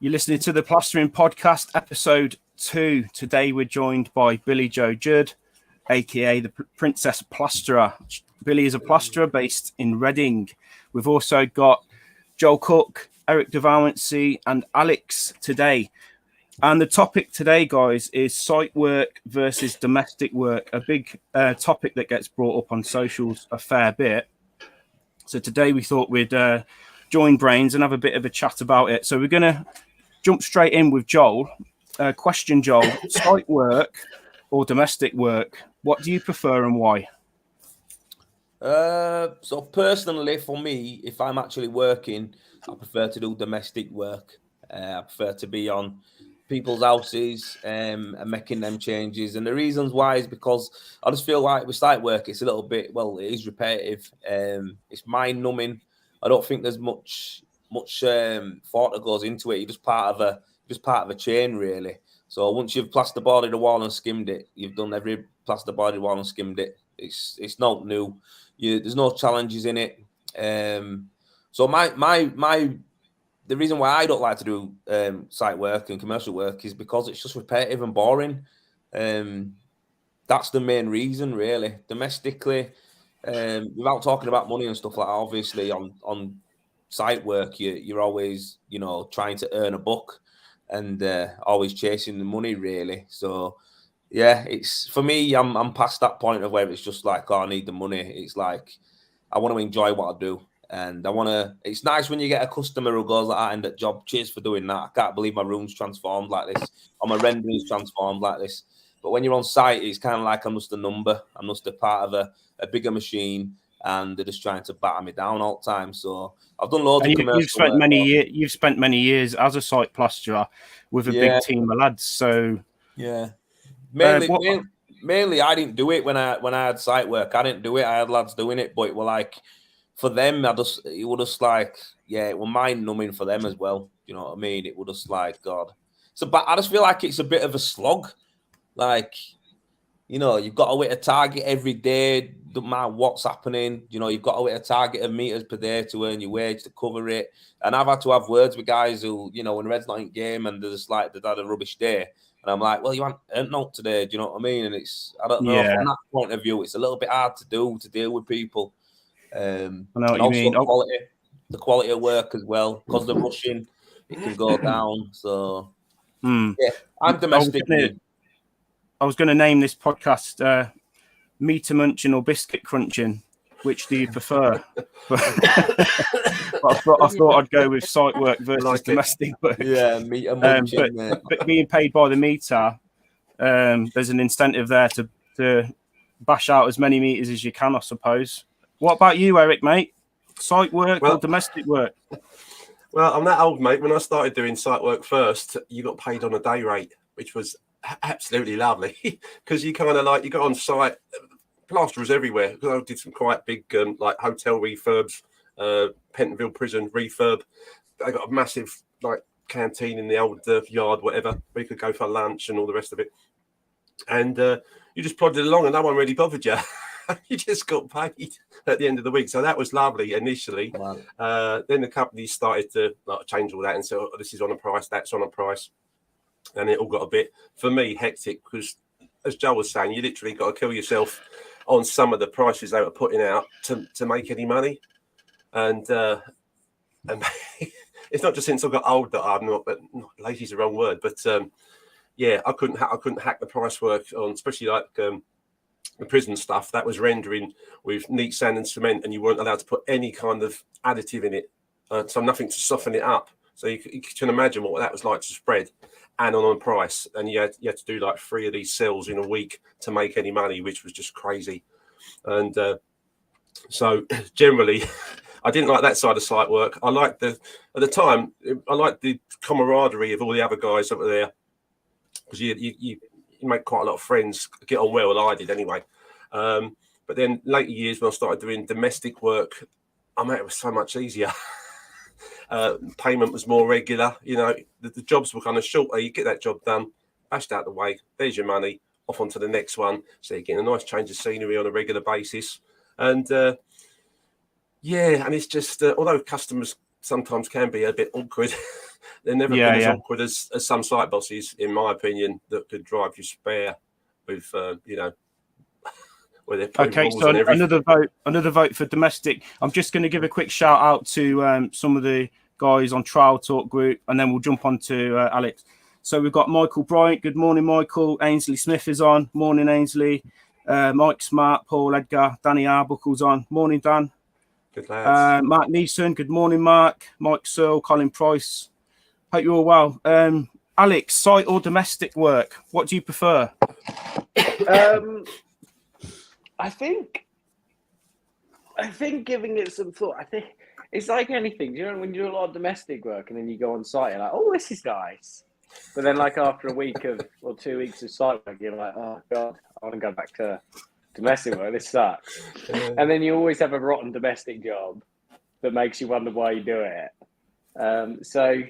You're listening to the Plastering Podcast, episode 2. Today we're joined by Billy Joe Judd, aka the Princess Plasterer. Billy is a plasterer based in Reading. We've also got Joel Cook, Eric DeValency, and Alex today. And the topic today, guys, is site work versus domestic work, a big topic that gets brought up on socials a fair bit. So today we thought we'd join brains and have a bit of a chat about it. So we're going to jump straight in with Joel. Question, Joel, site work or domestic work? What do you prefer and why? So personally, for me, if I'm actually working, I prefer to do domestic work. I prefer to be on people's houses and making them changes. And the reasons why is because I just feel like with site work, it's a little bit, well, it is repetitive. It's mind numbing. I don't think there's much thought that goes into it. You're just part of a chain, really. So once you've plasterboarded the wall and skimmed it, you've done every plasterboarded wall and skimmed it. It's not new. There's no challenges in it. So the reason why I don't like to do site work and commercial work is because it's just repetitive and boring. That's the main reason, really. Domestically, without talking about money and stuff like that, obviously on site work, you're always, trying to earn a buck and always chasing the money, really. So yeah, it's for me, I'm past that point of where it's just like, oh, I need the money. It's like I want to enjoy what I do. And it's nice when you get a customer who goes like that in that job. Cheers for doing that. I can't believe my room's transformed like this, or my rendering's transformed like this. But when you're on site, it's kind of like I'm just a number. I'm just a part of a bigger machine, and they're just trying to batter me down all the time. So I've done loads of commercial work. You've spent many years as a site plasterer with a big team of lads. So yeah, mainly I didn't do it when I had site work. I didn't do it. I had lads doing it, but it were like for them, it was just like, it was mind numbing for them as well. You know what I mean? It was just like, God. But I just feel like it's a bit of a slog. Like, you've got to hit a target every day, don't matter what's happening. You've got to hit a target of meters per day to earn your wage, to cover it. And I've had to have words with guys who, when Red's not in game and they're just like, they've had a rubbish day. And I'm like, well, you haven't earned out today. Do you know what I mean? And I don't know, from that point of view, it's a little bit hard to deal with people. I know what you mean. The quality of work as well, because the rushing, it can go down. So, yeah, I'm domestic. I was going to name this podcast Meter Munching or Biscuit Crunching. Which do you prefer? But I thought I'd go with site work versus domestic work. Yeah, meter munching. But being paid by the meter, there's an incentive there to bash out as many meters as you can, I suppose. What about you, Eric, mate? Site work or domestic work? Well, I'm that old, mate. When I started doing site work first, you got paid on a day rate, which was absolutely lovely because you kind of like, you got on site, plasterers everywhere. I did some quite big like hotel refurbs, Pentonville prison refurb. I got a massive like canteen in the old yard, whatever, where you could go for lunch and all the rest of it. And you just plodded along and no one really bothered you. You just got paid at the end of the week. So that was lovely initially. Wow. Then the company started to change all that and say, oh, this is on a price, that's on a price. And it all got a bit, for me, hectic because, as Joel was saying, you literally got to kill yourself on some of the prices they were putting out to make any money. And it's not just since I got old that I'm not lazy is the wrong word, but I couldn't hack the price work on, especially like the prison stuff that was rendering with neat sand and cement, and you weren't allowed to put any kind of additive in it, so nothing to soften it up. So you can imagine what that was like to spread and on a price, and you had to do like 3 of these cells in a week to make any money, which was just crazy. And so generally, I didn't like that side of site work. I liked at the time, I liked the camaraderie of all the other guys that were there, because you make quite a lot of friends, get on well, I did anyway. But then later years when I started doing domestic work, it was so much easier. Payment was more regular. The jobs were kind of shorter. You get that job done, bashed out the way, there's your money, off onto the next one. So you're getting a nice change of scenery on a regular basis. And and it's just, although customers sometimes can be a bit awkward, They've never been as awkward as some site bosses, in my opinion, that could drive you spare with, where they're putting rules so on everything. another vote for domestic. I'm just going to give a quick shout out to some of the guys on Trial Talk group, and then we'll jump on to Alex. So we've got Michael Bryant. Good morning, Michael. Ainsley Smith is on. Morning, Ainsley. Mike Smart, Paul Edgar, Danny Arbuckle's on. Morning, Dan. Good lads. Mark Neeson. Good morning, Mark. Mike Searle, Colin Price. Hope you're all well. Alex, site or domestic work? What do you prefer? I think giving it some thought. I think it's like anything. Do you know when you do a lot of domestic work and then you go on site, you're like, oh, this is nice. But then, like after a week or 2 weeks of site work, you're like, oh god, I want to go back to domestic work. This sucks. And then you always have a rotten domestic job that makes you wonder why you do it. So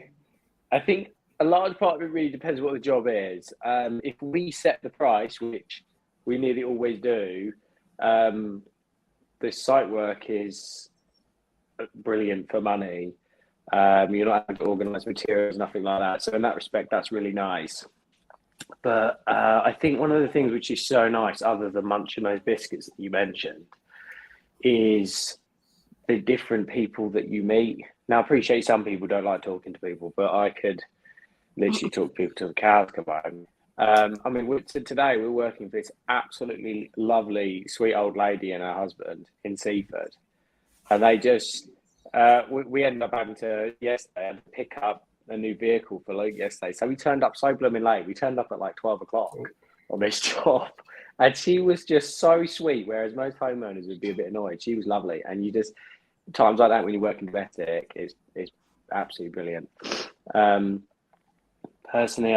I think a large part of it really depends what the job is. If we set the price, which we nearly always do, the site work is brilliant for money. You're not having to organise materials, nothing like that. So in that respect, that's really nice. But I think one of the things which is so nice, other than munching those biscuits that you mentioned, is the different people that you meet. Now, I appreciate some people don't like talking to people, but I could literally talk to people till the cows come home. I mean, today we're working for this absolutely lovely, sweet old lady and her husband in Seaford. And they just, we ended up having to, yesterday, pick up a new vehicle for Luke yesterday. So we turned up so blooming late. We turned up at like 12 o'clock on this job. And she was just so sweet, whereas most homeowners would be a bit annoyed. She was lovely. And you just, times like that when you work in domestic, is absolutely brilliant. Personally,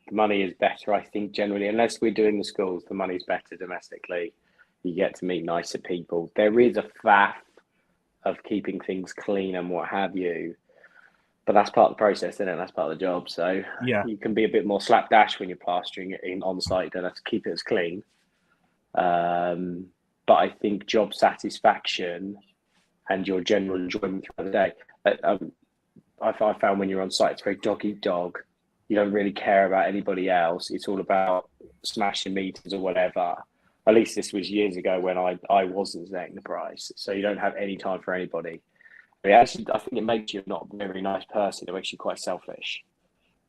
the money is better, I think, generally. Unless we're doing the schools, the money's better domestically. You get to meet nicer people. There is a faff of keeping things clean and what have you. But that's part of the process, isn't it? That's part of the job. So you can be a bit more slapdash when you're plastering it in on site. You don't have to keep it as clean. But I think job satisfaction and your general enjoyment throughout the day. I found when you're on site, it's very dog eat dog. You don't really care about anybody else. It's all about smashing meters or whatever. At least this was years ago when I wasn't setting the price. So you don't have any time for anybody. I think it makes you not a very nice person. It makes you quite selfish.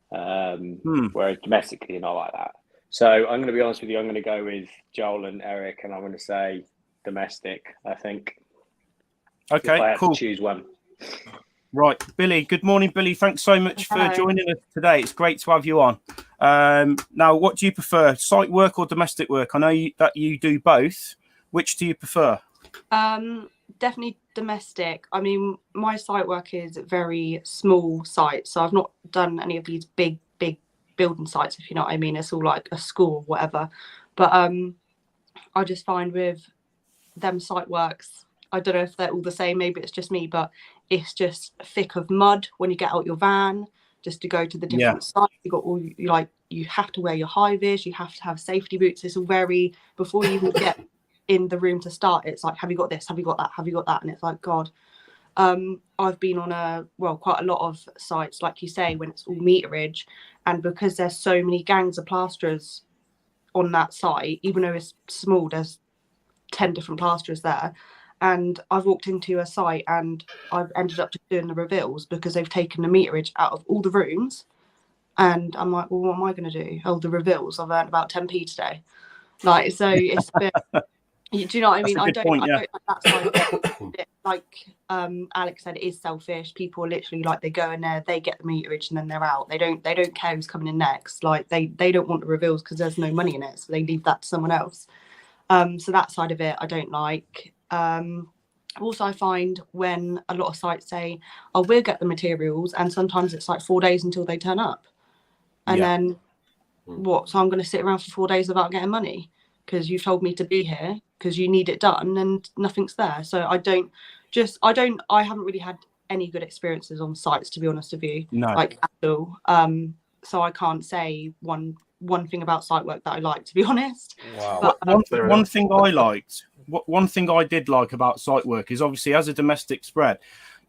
Whereas domestically, you're not like that. So I'm going to be honest with you. I'm going to go with Joel and Eric, and I'm going to say domestic, I think. Okay, if I had cool. to choose one. Right, Billy. Good morning, Billy. Thanks so much for joining us today. It's great to have you on. Now, what do you prefer, site work or domestic work? I know that you do both. Which do you prefer? Definitely domestic. I mean, my site work is very small sites, so I've not done any of these big building sites, if you know what I mean. It's all like a school or whatever. But I just find with them site works, I don't know if they're all the same, maybe it's just me, but it's just thick of mud when you get out your van just to go to the different sites. You got all you have to wear your high vis, you have to have safety boots. It's all very, before you even get in the room to start, it's like, have you got this, have you got that, have you got that? And it's like, God. I've been on quite a lot of sites, like you say, when it's all meterage, and because there's so many gangs of plasterers on that site, even though it's small, there's 10 different plasterers there. And I've walked into a site and I've ended up just doing the reveals because they've taken the meterage out of all the rooms. And I'm like, well, what am I going to do? Oh, the reveals. I've earned about 10p today. Like, so it's a bit, do you know what I mean? I don't like that side of it. Like Alex said, it is selfish. People are literally like, they go in there, they get the meterage and then they're out. They don't care who's coming in next. Like they don't want the reveals because there's no money in it. So they leave that to someone else. So that side of it, I don't like. Also, I find when a lot of sites say, oh, we'll get the materials, and sometimes it's like 4 days until they turn up. And then what? So I'm going to sit around for 4 days without getting money because you've told me to be here because you need it done and nothing's there. So I haven't really had any good experiences on sites, to be honest with you. No. Like at all. So I can't say one thing about site work that I like, to be honest. Wow. But one thing I liked, one thing I did like about site work is obviously as a domestic spread,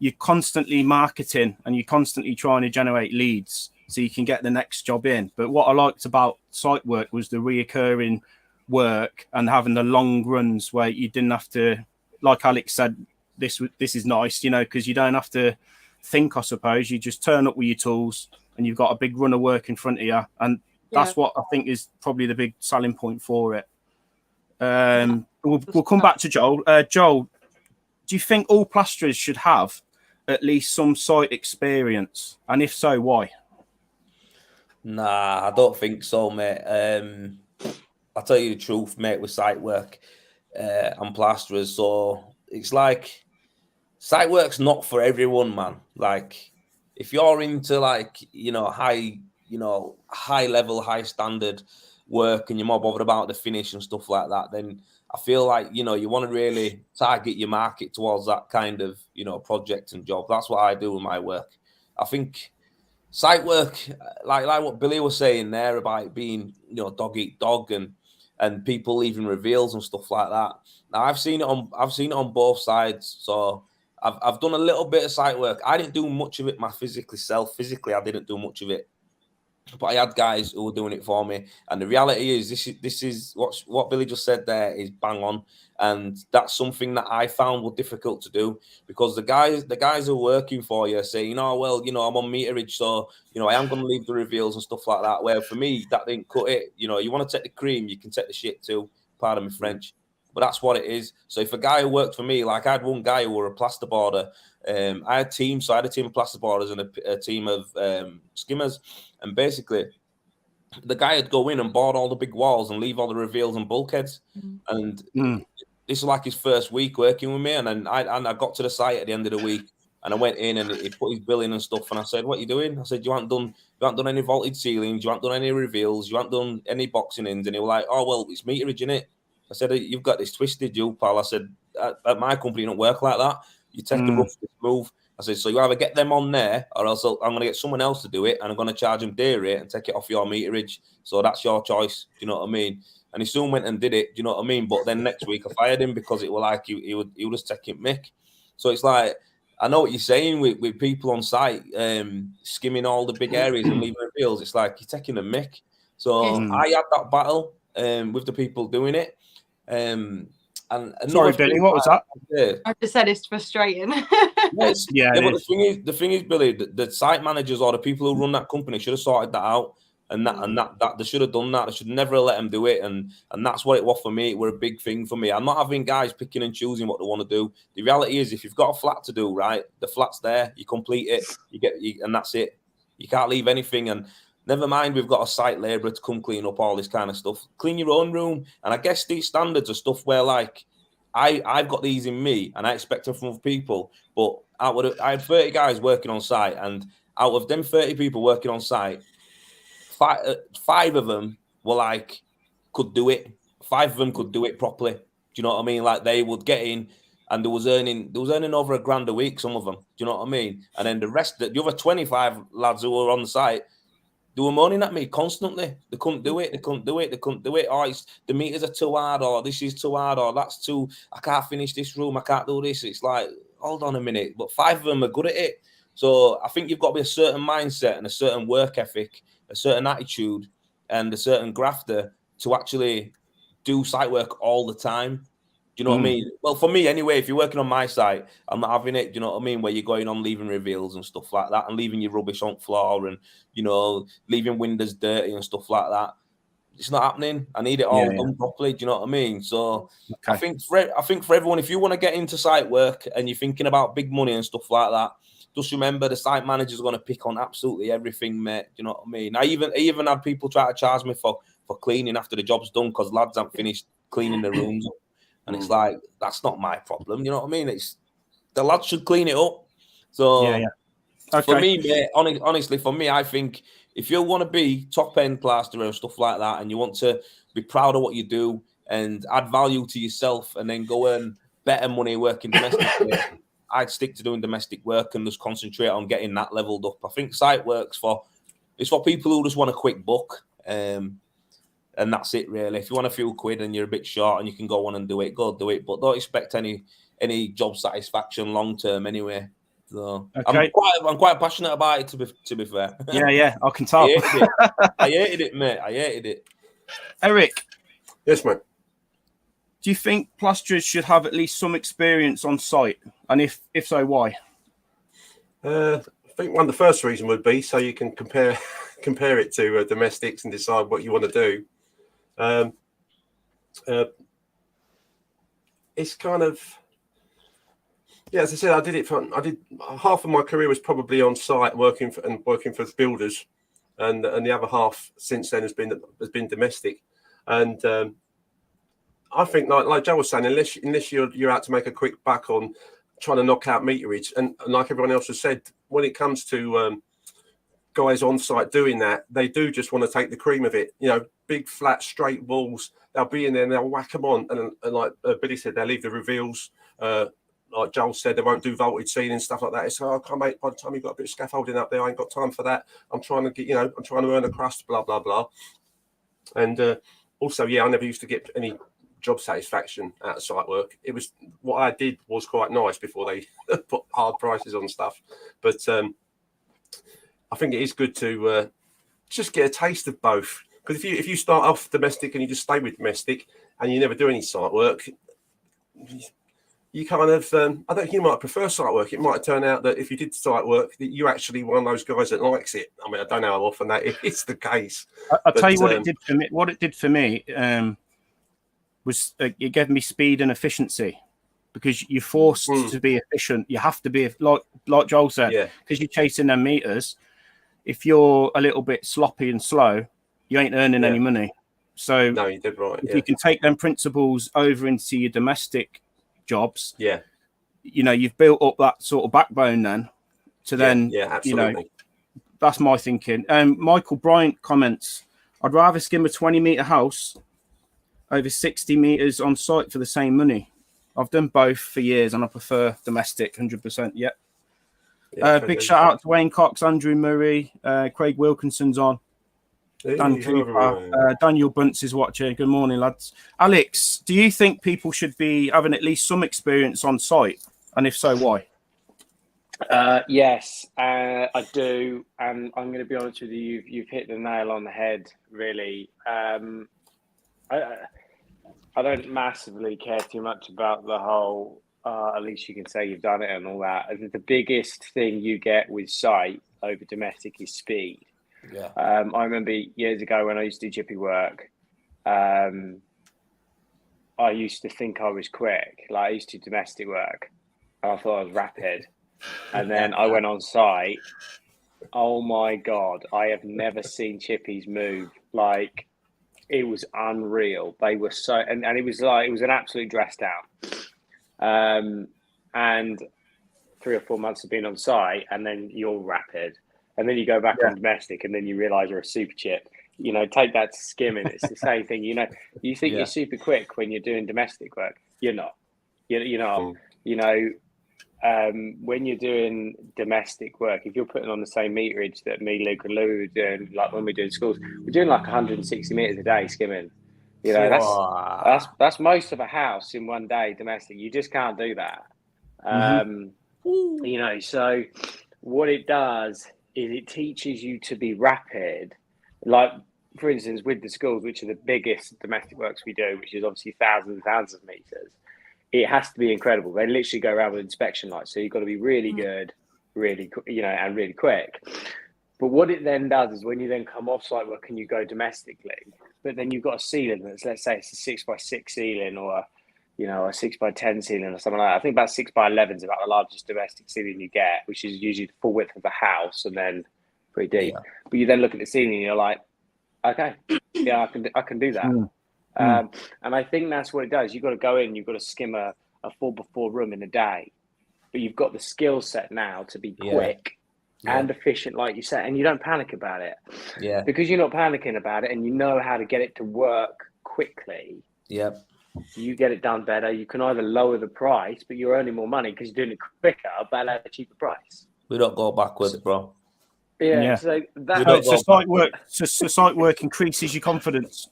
you're constantly marketing and you're constantly trying to generate leads so you can get the next job in. But what I liked about site work was the reoccurring work and having the long runs where you didn't have to, like Alex said, this is nice, because you don't have to think, I suppose. You just turn up with your tools and you've got a big run of work in front of you. And that's what I think is probably the big selling point for it. We'll come back to Joel. Joel, do you think all plasterers should have at least some site experience? And if so, why? Nah, I don't think so, mate. I'll tell you the truth, mate, with site work and plasterers. So it's like site work's not for everyone, man. Like if you're into high level, high standard work and you're more bothered about the finish and stuff like that, then I feel like, you want to really target your market towards that kind of, project and job. That's what I do with my work. I think site work, like what Billy was saying there about being, dog eat dog and people leaving reveals and stuff like that. Now I've seen it on both sides. So I've done a little bit of site work. I didn't do much of it physically. I didn't do much of it, but I had guys who were doing it for me. And the reality is, this is what Billy just said there is bang on. And that's something that I found was difficult to do because the guys who are working for you are saying, I'm on meterage, so I am going to leave the reveals and stuff like that. Where for me, that didn't cut it. You want to take the cream, you can take the shit too. Pardon me French, but that's what it is. So if a guy who worked for me, like I had one guy who were a plasterboarder, I had a team of plasterboarders and a team of skimmers, and basically the guy would go in and board all the big walls and leave all the reveals and bulkheads. And this is like his first week working with me. And then I got to the site at the end of the week and I went in and he put his bill in and stuff. And I said, "What are you doing?" I said, you haven't done any vaulted ceilings. You haven't done any reveals. You haven't done any boxing ins." And he was like, "Oh, well, it's meterage, innit?" I said, "You've got this twisted, you pal." I said, at my company, it don't work like that. You take the rough to smooth. I said, so you either get them on there or else I'm going to get someone else to do it and I'm going to charge them day rate and take it off your meterage. So that's your choice. Do you know what I mean? And he soon went and did it. Do you know what I mean? But then next week I fired him because it was like he would just take it mick. So it's like, I know what you're saying with people on site skimming all the big areas and leaving reveals. It's like you're taking a mick. So I had that battle with the people doing it. And sorry, Billy, what was that? I just said it's frustrating. But the thing is, Billy, the site managers or the people who run that company should have sorted that out, and that they should have done that. They should never have let them do it, and that's what it was for me. It was a big thing for me. I'm not having guys picking and choosing what they want to do. The reality is, if you've got a flat to do, right, the flat's there. You complete it, and that's it. You can't leave anything. And never mind, we've got a site labourer to come clean up all this kind of stuff. Clean your own room. And I guess these standards are stuff where, like, I've got these in me and I expect them from other people. But I had 30 guys working on site, and out of them 30 people working on site, five of them were like, could do it. 5 of them could do it properly. Do you know what I mean? Like they would get in and they was earning over $1,000 a week, some of them. Do you know what I mean? And then the other 25 lads who were on the site, they were moaning at me constantly. They couldn't do it. Oh, the meters are too hard, or this is too hard, or that's too, I can't finish this room, I can't do this. It's like, hold on a minute. But 5 of them are good at it. So I think you've got to be a certain mindset and a certain work ethic, a certain attitude, and a certain grafter to actually do site work all the time. Do you know what I mean? Well, for me anyway, if you're working on my site, I'm not having it. Do you know what I mean? Where you're going on leaving reveals and stuff like that, and leaving your rubbish on floor, and leaving windows dirty and stuff like that. It's not happening. I need it all done properly. Do you know what I mean? So I think for everyone, if you want to get into site work and you're thinking about big money and stuff like that, just remember the site manager's going to pick on absolutely everything, mate. Do you know what I mean? I even had people try to charge me for cleaning after the job's done because lads haven't finished cleaning the rooms up. And it's like, that's not my problem. You know what I mean? It's the lads should clean it up. So okay. For me, mate, honestly, for me, I think if you want to be top end plasterer and stuff like that, and you want to be proud of what you do and add value to yourself, and then go earn better money working domestically, I'd stick to doing domestic work and just concentrate on getting that leveled up. I think site work's for people who just want a quick buck. And that's it, really. If you want a few quid and you're a bit short and you can go on and do it, go do it. But don't expect any job satisfaction long term anyway So Okay. I'm quite passionate about it. To be fair. Yeah, I can tell. I hated it, mate. I hated it. Eric, Yes, mate. do you think plasterers should have at least some experience on site? And if so, why? I think one of the first reason would be so you can compare it to domestics and decide what you want to do. It's kind of, yeah, as I said, I did half of my career was probably on site working for builders, and the other half since then has been domestic. And I think like Joe was saying, unless you're out to make a quick buck on trying to knock out meterage, and like everyone else has said, when it comes to guys on site doing that, they do just want to take the cream of it. You know, big flat straight walls. They'll be in there and they'll whack them on, and like Billy said, they'll leave the reveals. Like Joel said, they won't do vaulted ceiling stuff like that. It's mate, by the time you've got a bit of scaffolding up there, I ain't got time for that. I'm trying to earn a crust, blah blah blah. And also, yeah, I never used to get any job satisfaction out of site work. It was what I did was quite nice before they put hard prices on stuff. But I think it is good to just get a taste of both. Because if you start off domestic and you just stay with domestic and you never do any site work, you kind of I think you might prefer site work. It might turn out that if you did site work, that you're actually one of those guys that likes it. I mean, I don't know how often that is the case. I'll tell you what it did for me. What it did for me was it gave me speed and efficiency, because you're forced to be efficient. You have to be, like Joel said, because you're chasing them meters. If you're a little bit sloppy and slow, you ain't earning any money. So no, you did right. If you can take them principles over into your domestic jobs, you know, you've built up that sort of backbone then to then, you know, that's my thinking. Michael Bryant comments, I'd rather skim a 20-meter house over 60 meters on site for the same money. I've done both for years and I prefer domestic 100%. Big shout out to Wayne Cox, Andrew Murray, Craig Wilkinson's on. Dan Cooper, Daniel Bunce is watching. Good morning, lads. Alex, do you think people should be having at least some experience on site? And if so, why? Yes, I do. And I'm going to be honest with you, you've hit the nail on the head, really. I don't massively care too much about the whole, at least you can say you've done it and all that. I think the biggest thing you get with site over domestic is speed. I remember years ago when I used to do chippy work, I used to think I was quick. Like I used to do domestic work and I thought I was rapid. And then I went on site. Oh my God, I have never seen chippies move. Like it was unreal. They were so, and it was an absolute dress down. And 3 or 4 months of being on site and then you're rapid. And then you go back on domestic and then you realise you're a super chip. You know, take that to skimming. It's the same thing. You know, you think you're super quick when you're doing domestic work. You're not. You're not. You know, when you're doing domestic work, if you're putting on the same meterage that me, Luke and Lou are doing, like when we're doing schools, we're doing like 160 metres a day skimming. You know, that's most of a house in one day domestic. You just can't do that. You know, so what it does is it teaches you to be rapid. Like, for instance, with the schools, which are the biggest domestic works we do, which is obviously thousands and thousands of meters, it has to be incredible. They literally go around with inspection lights. So you've got to be really good, really, you know, and really quick. But what it then does is when you then come off site work and you go domestically, but then you've got a ceiling that's, let's say it's a 6x6 ceiling or, you know, a 6x10 ceiling or something like that. I think about 6x11 is about the largest domestic ceiling you get, which is usually the full width of the house and then pretty deep. But you then look at the ceiling and you're like, okay, yeah, I can do that. And I think that's what it does. You've got to go in, you've got to skim a 4x4 room in a day, but you've got the skill set now to be quick and efficient, like you said, and you don't panic about it. Because you're not panicking about it and you know how to get it to work quickly. You get it done better. You can either lower the price, but you're earning more money because you're doing it quicker, but at a cheaper price. We don't go backwards, bro. So site work increases your confidence.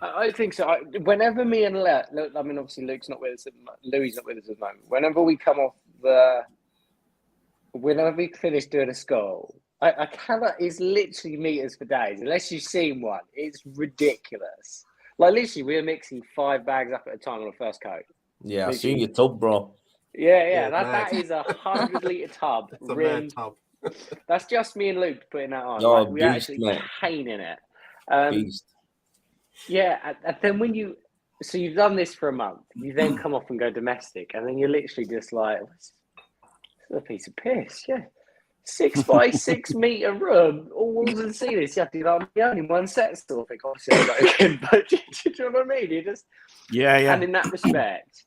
I think so. Whenever me and I mean, obviously Luke's not with us. Louis not with us at the moment. Whenever we come off the whenever we finish doing a skull, I cannot. It's literally meters for days. Unless you've seen one, it's ridiculous. Like literally, we were mixing 5 bags up at a time on the first coat. Yeah, I seen your tub, bro. Yeah. Yeah, That is a 100-litre tub. It's a mad rimmed. tub. That's just me and Luke putting that on. Oh, Like, we beast, actually mate. caning it. Beast. Yeah, and then when you've done this for a month, you then come off and go domestic, and then you're literally just like, "This is a piece of piss." Yeah, 6 by 6 meter room, all walls and ceilings. You have to do the only one set sort of thing. Obviously, I'm joking, but do you know what I mean? You just And in that respect,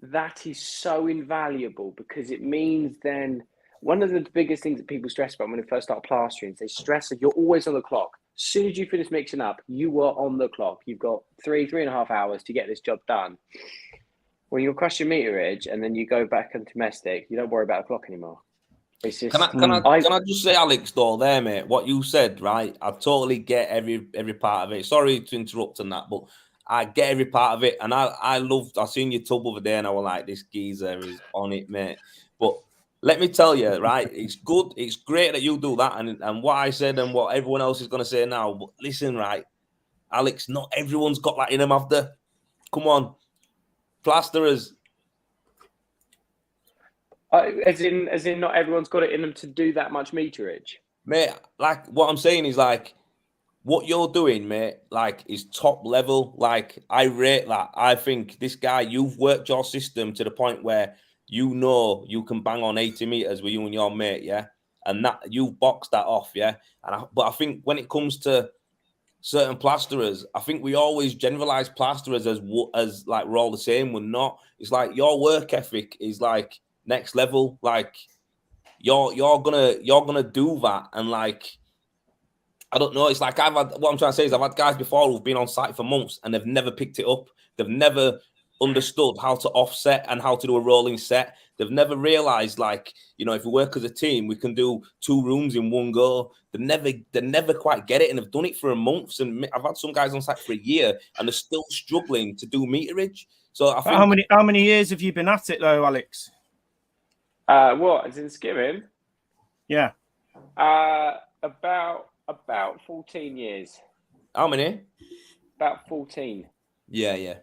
that is so invaluable because it means then one of the biggest things that people stress about when they first start plastering is they stress that you're always on the clock. As soon as you finish mixing up, you are on the clock. You've got 3.5 hours to get this job done. When you crush your meterage and then you go back on domestic, you don't worry about the clock anymore. It's just, Can I just say, Alex, though, there, mate, what you said, right? I totally get every part of it. Sorry to interrupt on that, but I get every part of it. And I seen your tub over there and I was like, this geezer is on it, mate. But let me tell you, right, it's good. It's great that you do that. And what I said and what everyone else is going to say now. But listen, right, Alex, not everyone's got that in them after. Come on. Plasterers. as in, not everyone's got it in them to do that much meterage. Mate, like, what I'm saying is, like, what you're doing, mate, like, is top level. Like, I rate that. I think this guy, you've worked your system to the point where you know you can bang on 80 meters with you and your mate, yeah? And that you've boxed that off, yeah? But I think when it comes to certain plasterers, I think we always generalize plasterers as like we're all the same. We're not. It's like your work ethic is like next level. Like you're gonna do that, and like I don't know. It's like what I'm trying to say is I've had guys before who've been on site for months and they've never picked it up. They've never understood how to offset and how to do a rolling set. They've never realized, like, you know, if we work as a team, we can do 2 rooms in one go. They never quite get it, and they've done it for months. And I've had some guys on site for a year, and they're still struggling to do meterage. So I think how many years have you been at it though, Alex? What, as in skimming? Yeah. About 14 years. How many? About 14. Yeah.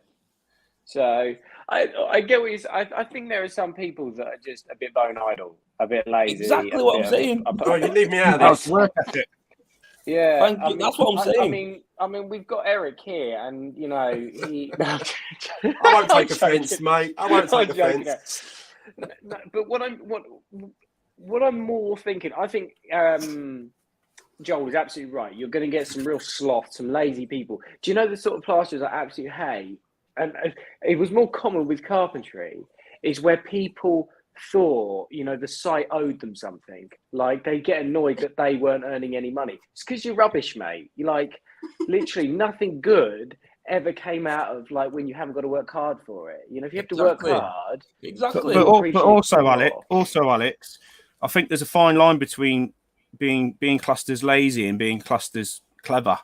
So I get what I think there are some people that are just a bit bone idle, a bit lazy. Exactly what I'm saying. Oh, you leave me out of this. Work ethic. Yeah, Thank you. That's what I'm saying. I mean, we've got Eric here, and you know, he. I won't take offence, mate. I won't take offence. No, but what I'm more thinking, I think Joel is absolutely right. You're going to get some real sloth, some lazy people. Do you know the sort of plasterers that absolutely hate? And it was more common with carpentry, is where people thought, you know, the site owed them something. Like they get annoyed that they weren't earning any money. It's because you're rubbish, mate. You're like, literally nothing good ever came out of like when you haven't got to work hard for it. You know, if you have to work hard. Exactly. But also, Alex, I think there's a fine line between being classed as lazy and being classed as clever.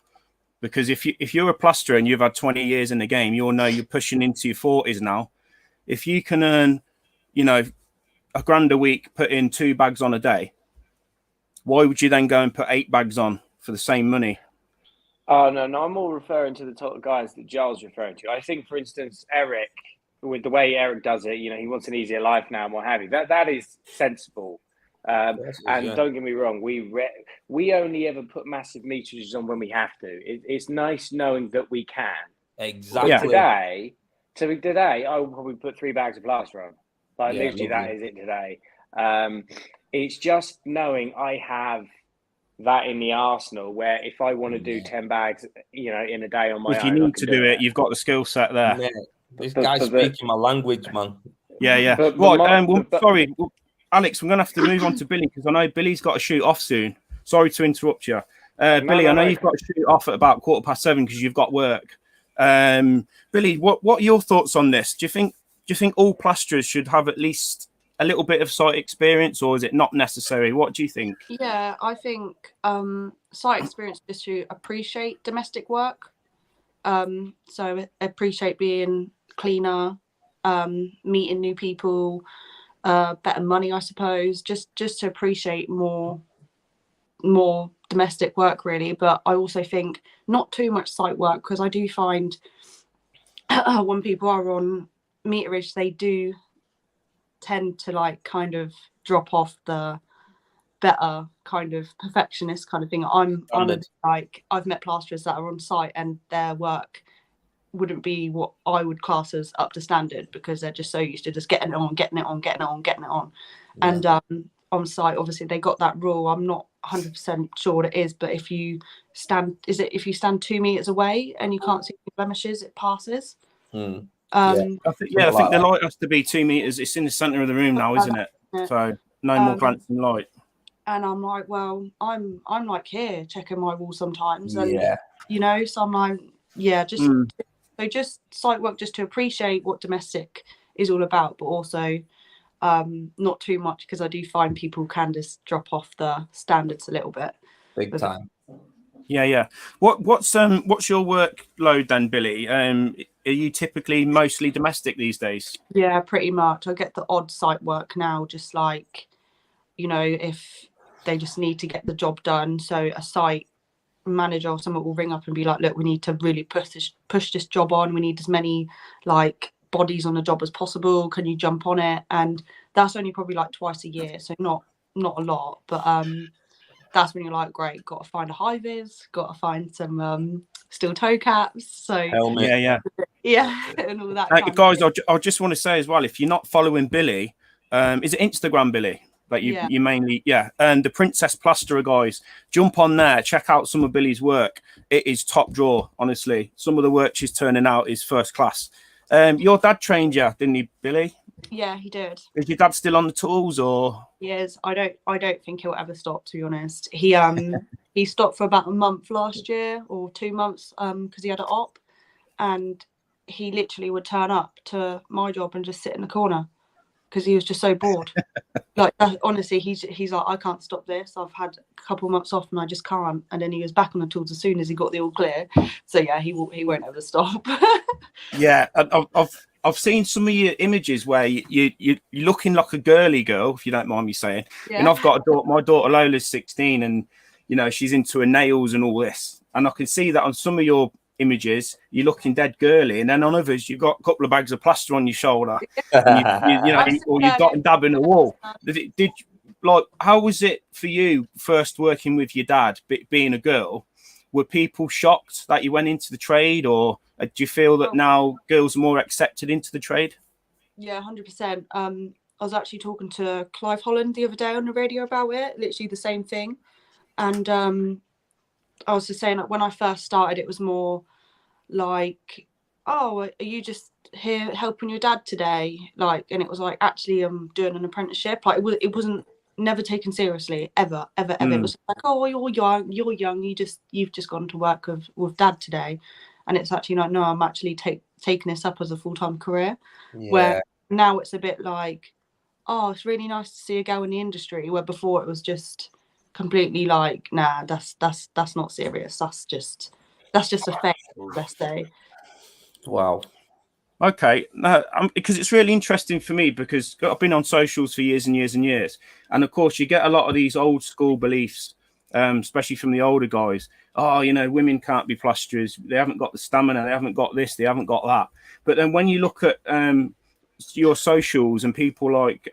Because if you're a plasterer and you've had 20 years in the game, you'll know you're pushing into your 40s now. If you can earn, you know, $1,000 a week, put in 2 bags on a day, why would you then go and put 8 bags on for the same money? Oh, no, I'm more referring to the type of guys that Giles referring to. I think, for instance, Eric, with the way Eric does it, you know, he wants an easier life now and what have you. That is sensible. Don't get me wrong, we only ever put massive meterages on when we have to. It's nice knowing that we can. Exactly. But today, I will probably put 3 bags of plaster on. Like literally, that is it today. It's just knowing I have that in the arsenal where if I want to do 10 bags, you know, in a day on my own, if you need to do it, you've got the skill set there. Man, this guy's speaking my language, man. Yeah. Sorry. Alex, we're going to have to move on to Billy because I know Billy's got to shoot off soon. Sorry to interrupt you. Billy, I know you've got to shoot off at about 7:15 because you've got work. Billy, what are your thoughts on this? Do you think all plasterers should have at least a little bit of site experience, or is it not necessary? What do you think? Yeah, I think site experience is to appreciate domestic work. So appreciate being cleaner, meeting new people, better money, I suppose, just to appreciate more domestic work really. But I also think not too much site work, because I do find when people are on meterage, they do tend to like kind of drop off the better kind of perfectionist kind of thing. I'm a bit like, I've met plasterers that are on site and their work wouldn't be what I would class as up to standard, because they're just so used to just getting it on. Yeah. And on site, obviously they got that rule. I'm not 100% sure what it is, but if you stand 2 meters away and you can't see any blemishes, it passes. I think the light has to be 2 meters. It's in the center of the room now, isn't it? So no more glancing light. And I'm like, well, I'm like here checking my wall sometimes, and you know, so I'm like, just site work, just to appreciate what domestic is all about, but also not too much, because I do find people can just drop off the standards a little bit. Big time. Yeah. What's your workload then, Billy? Are you typically mostly domestic these days? Yeah, pretty much. I get the odd site work now, just like, you know, if they just need to get the job done. So a site manager or someone will ring up and be like, look, we need to really push this job on. We need as many like bodies on the job as possible. Can you jump on it? And that's only probably like twice a year, so not a lot. But that's when you're like, great, got to find a high vis, got to find some steel toe caps. So helmet. Yeah, and all that. Guys, I just want to say as well, if you're not following Billy, is it Instagram, Billy? Like you mainly, and the Princess Plasterer guys, jump on there, check out some of Billy's work. It is top drawer, honestly. Some of the work she's turning out is first class. Your dad trained you, didn't he, Billy? Yeah, he did. Is your dad still on the tools, or? Yes, I don't think he'll ever stop, to be honest. He he stopped for about a month last year, or 2 months, because he had an op, and he literally would turn up to my job and just sit in the corner, because he was just so bored. Like, honestly, he's like, I can't stop this. I've had a couple of months off and I just can't. And then he was back on the tools as soon as he got the all clear. So yeah, he won't ever stop. Yeah, I've seen some of your images where you're looking like a girly girl, if you don't mind me saying. Yeah. And I've got a daughter. My daughter Lola's 16, and you know she's into her nails and all this. And I can see that on some of your images you're looking dead girly, and then on others you've got a couple of bags of plaster on your shoulder, and or you've got dabbing the wall. Did like, how was it for you first working with your dad, being a girl? Were people shocked that you went into the trade, or do you feel that now girls are more accepted into the trade? Yeah, 100%. I was actually talking to Clive Holland the other day on the radio about it, literally the same thing. And I was just saying, like, when I first started, it was more like, oh, are you just here helping your dad today? Like, and it was like, actually, I'm doing an apprenticeship. Like, it wasn't never taken seriously, ever. It was like, oh, you're young, you've just gone to work with dad today. And it's actually like, no, I'm actually taking this up as a full-time career. Yeah. Where now it's a bit like, oh, it's really nice to see a girl in the industry, where before it was just completely like, nah, that's not serious. That's just a phase, let's say. Wow. Okay, because it's really interesting for me, because I've been on socials for years and years and years, and of course you get a lot of these old school beliefs, especially from the older guys. Oh, you know, women can't be plasterers. They haven't got the stamina. They haven't got this. They haven't got that. But then when you look at your socials and people like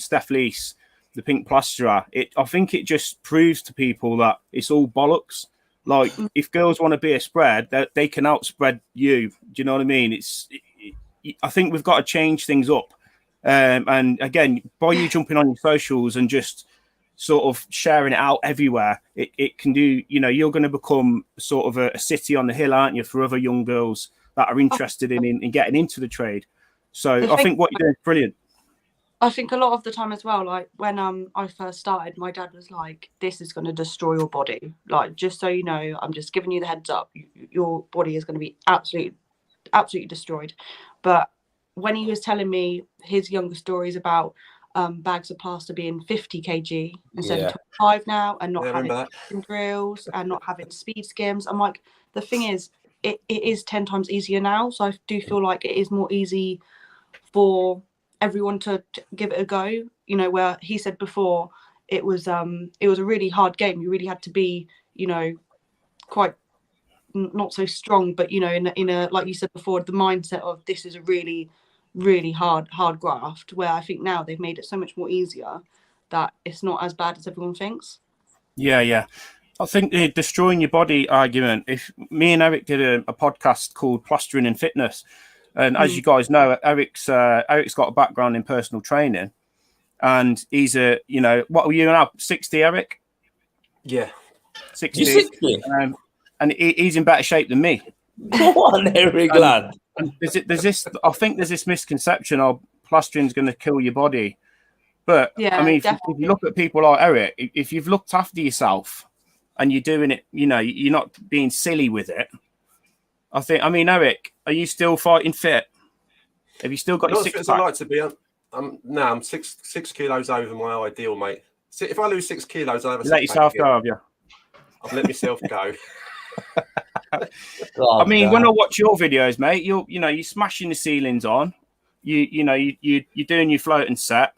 Steph Lees, the pink plasterer, I think it just proves to people that it's all bollocks. Like, if girls want to be a spread, they can outspread you. Do you know what I mean? I think we've got to change things up. And again, by you jumping on your socials and just sort of sharing it out everywhere, it can do, you know, you're going to become sort of a city on the hill, aren't you, for other young girls that are interested in getting into the trade. So I think what you're doing is brilliant. I think a lot of the time as well, like when I first started, my dad was like, this is going to destroy your body. Like, just so you know, I'm just giving you the heads up. Your body is going to be absolutely destroyed. But when he was telling me his younger stories about bags of plaster being 50 kg instead of 25 now, and not having drills and not having speed skims, I'm like, the thing is, it is 10 times easier now. So I do feel like it is more easy for everyone to give it a go. You know, where he said before it was a really hard game. You really had to be, you know, quite not so strong, but you know, in a like you said before, the mindset of this is a really, really hard graft. Where I think now they've made it so much more easier that it's not as bad as everyone thinks. Yeah. I think the destroying your body argument. If me and Eric did a podcast called Plastering and Fitness, and as you guys know, Eric's got a background in personal training, and he's you know, what are you now? 60, Eric? Yeah. 60. You're 60? And he's in better shape than me. Go on, Eric, lad. And there's this. I think there's this misconception of plastering's going to kill your body, but Yeah, I mean, if you look at people like Eric, if you've looked after yourself and you're doing it, you know, you're not being silly with it. I mean, Eric, are you still fighting fit? Have you still got your six pack? I'd like to be. I'm 6 kilos over my ideal, mate. So if I lose 6 kilos, I have a Let yourself go, have you? I've let myself go. Oh, I mean, God. when I watch your videos, mate, you're smashing the ceilings on. You're doing your floating set,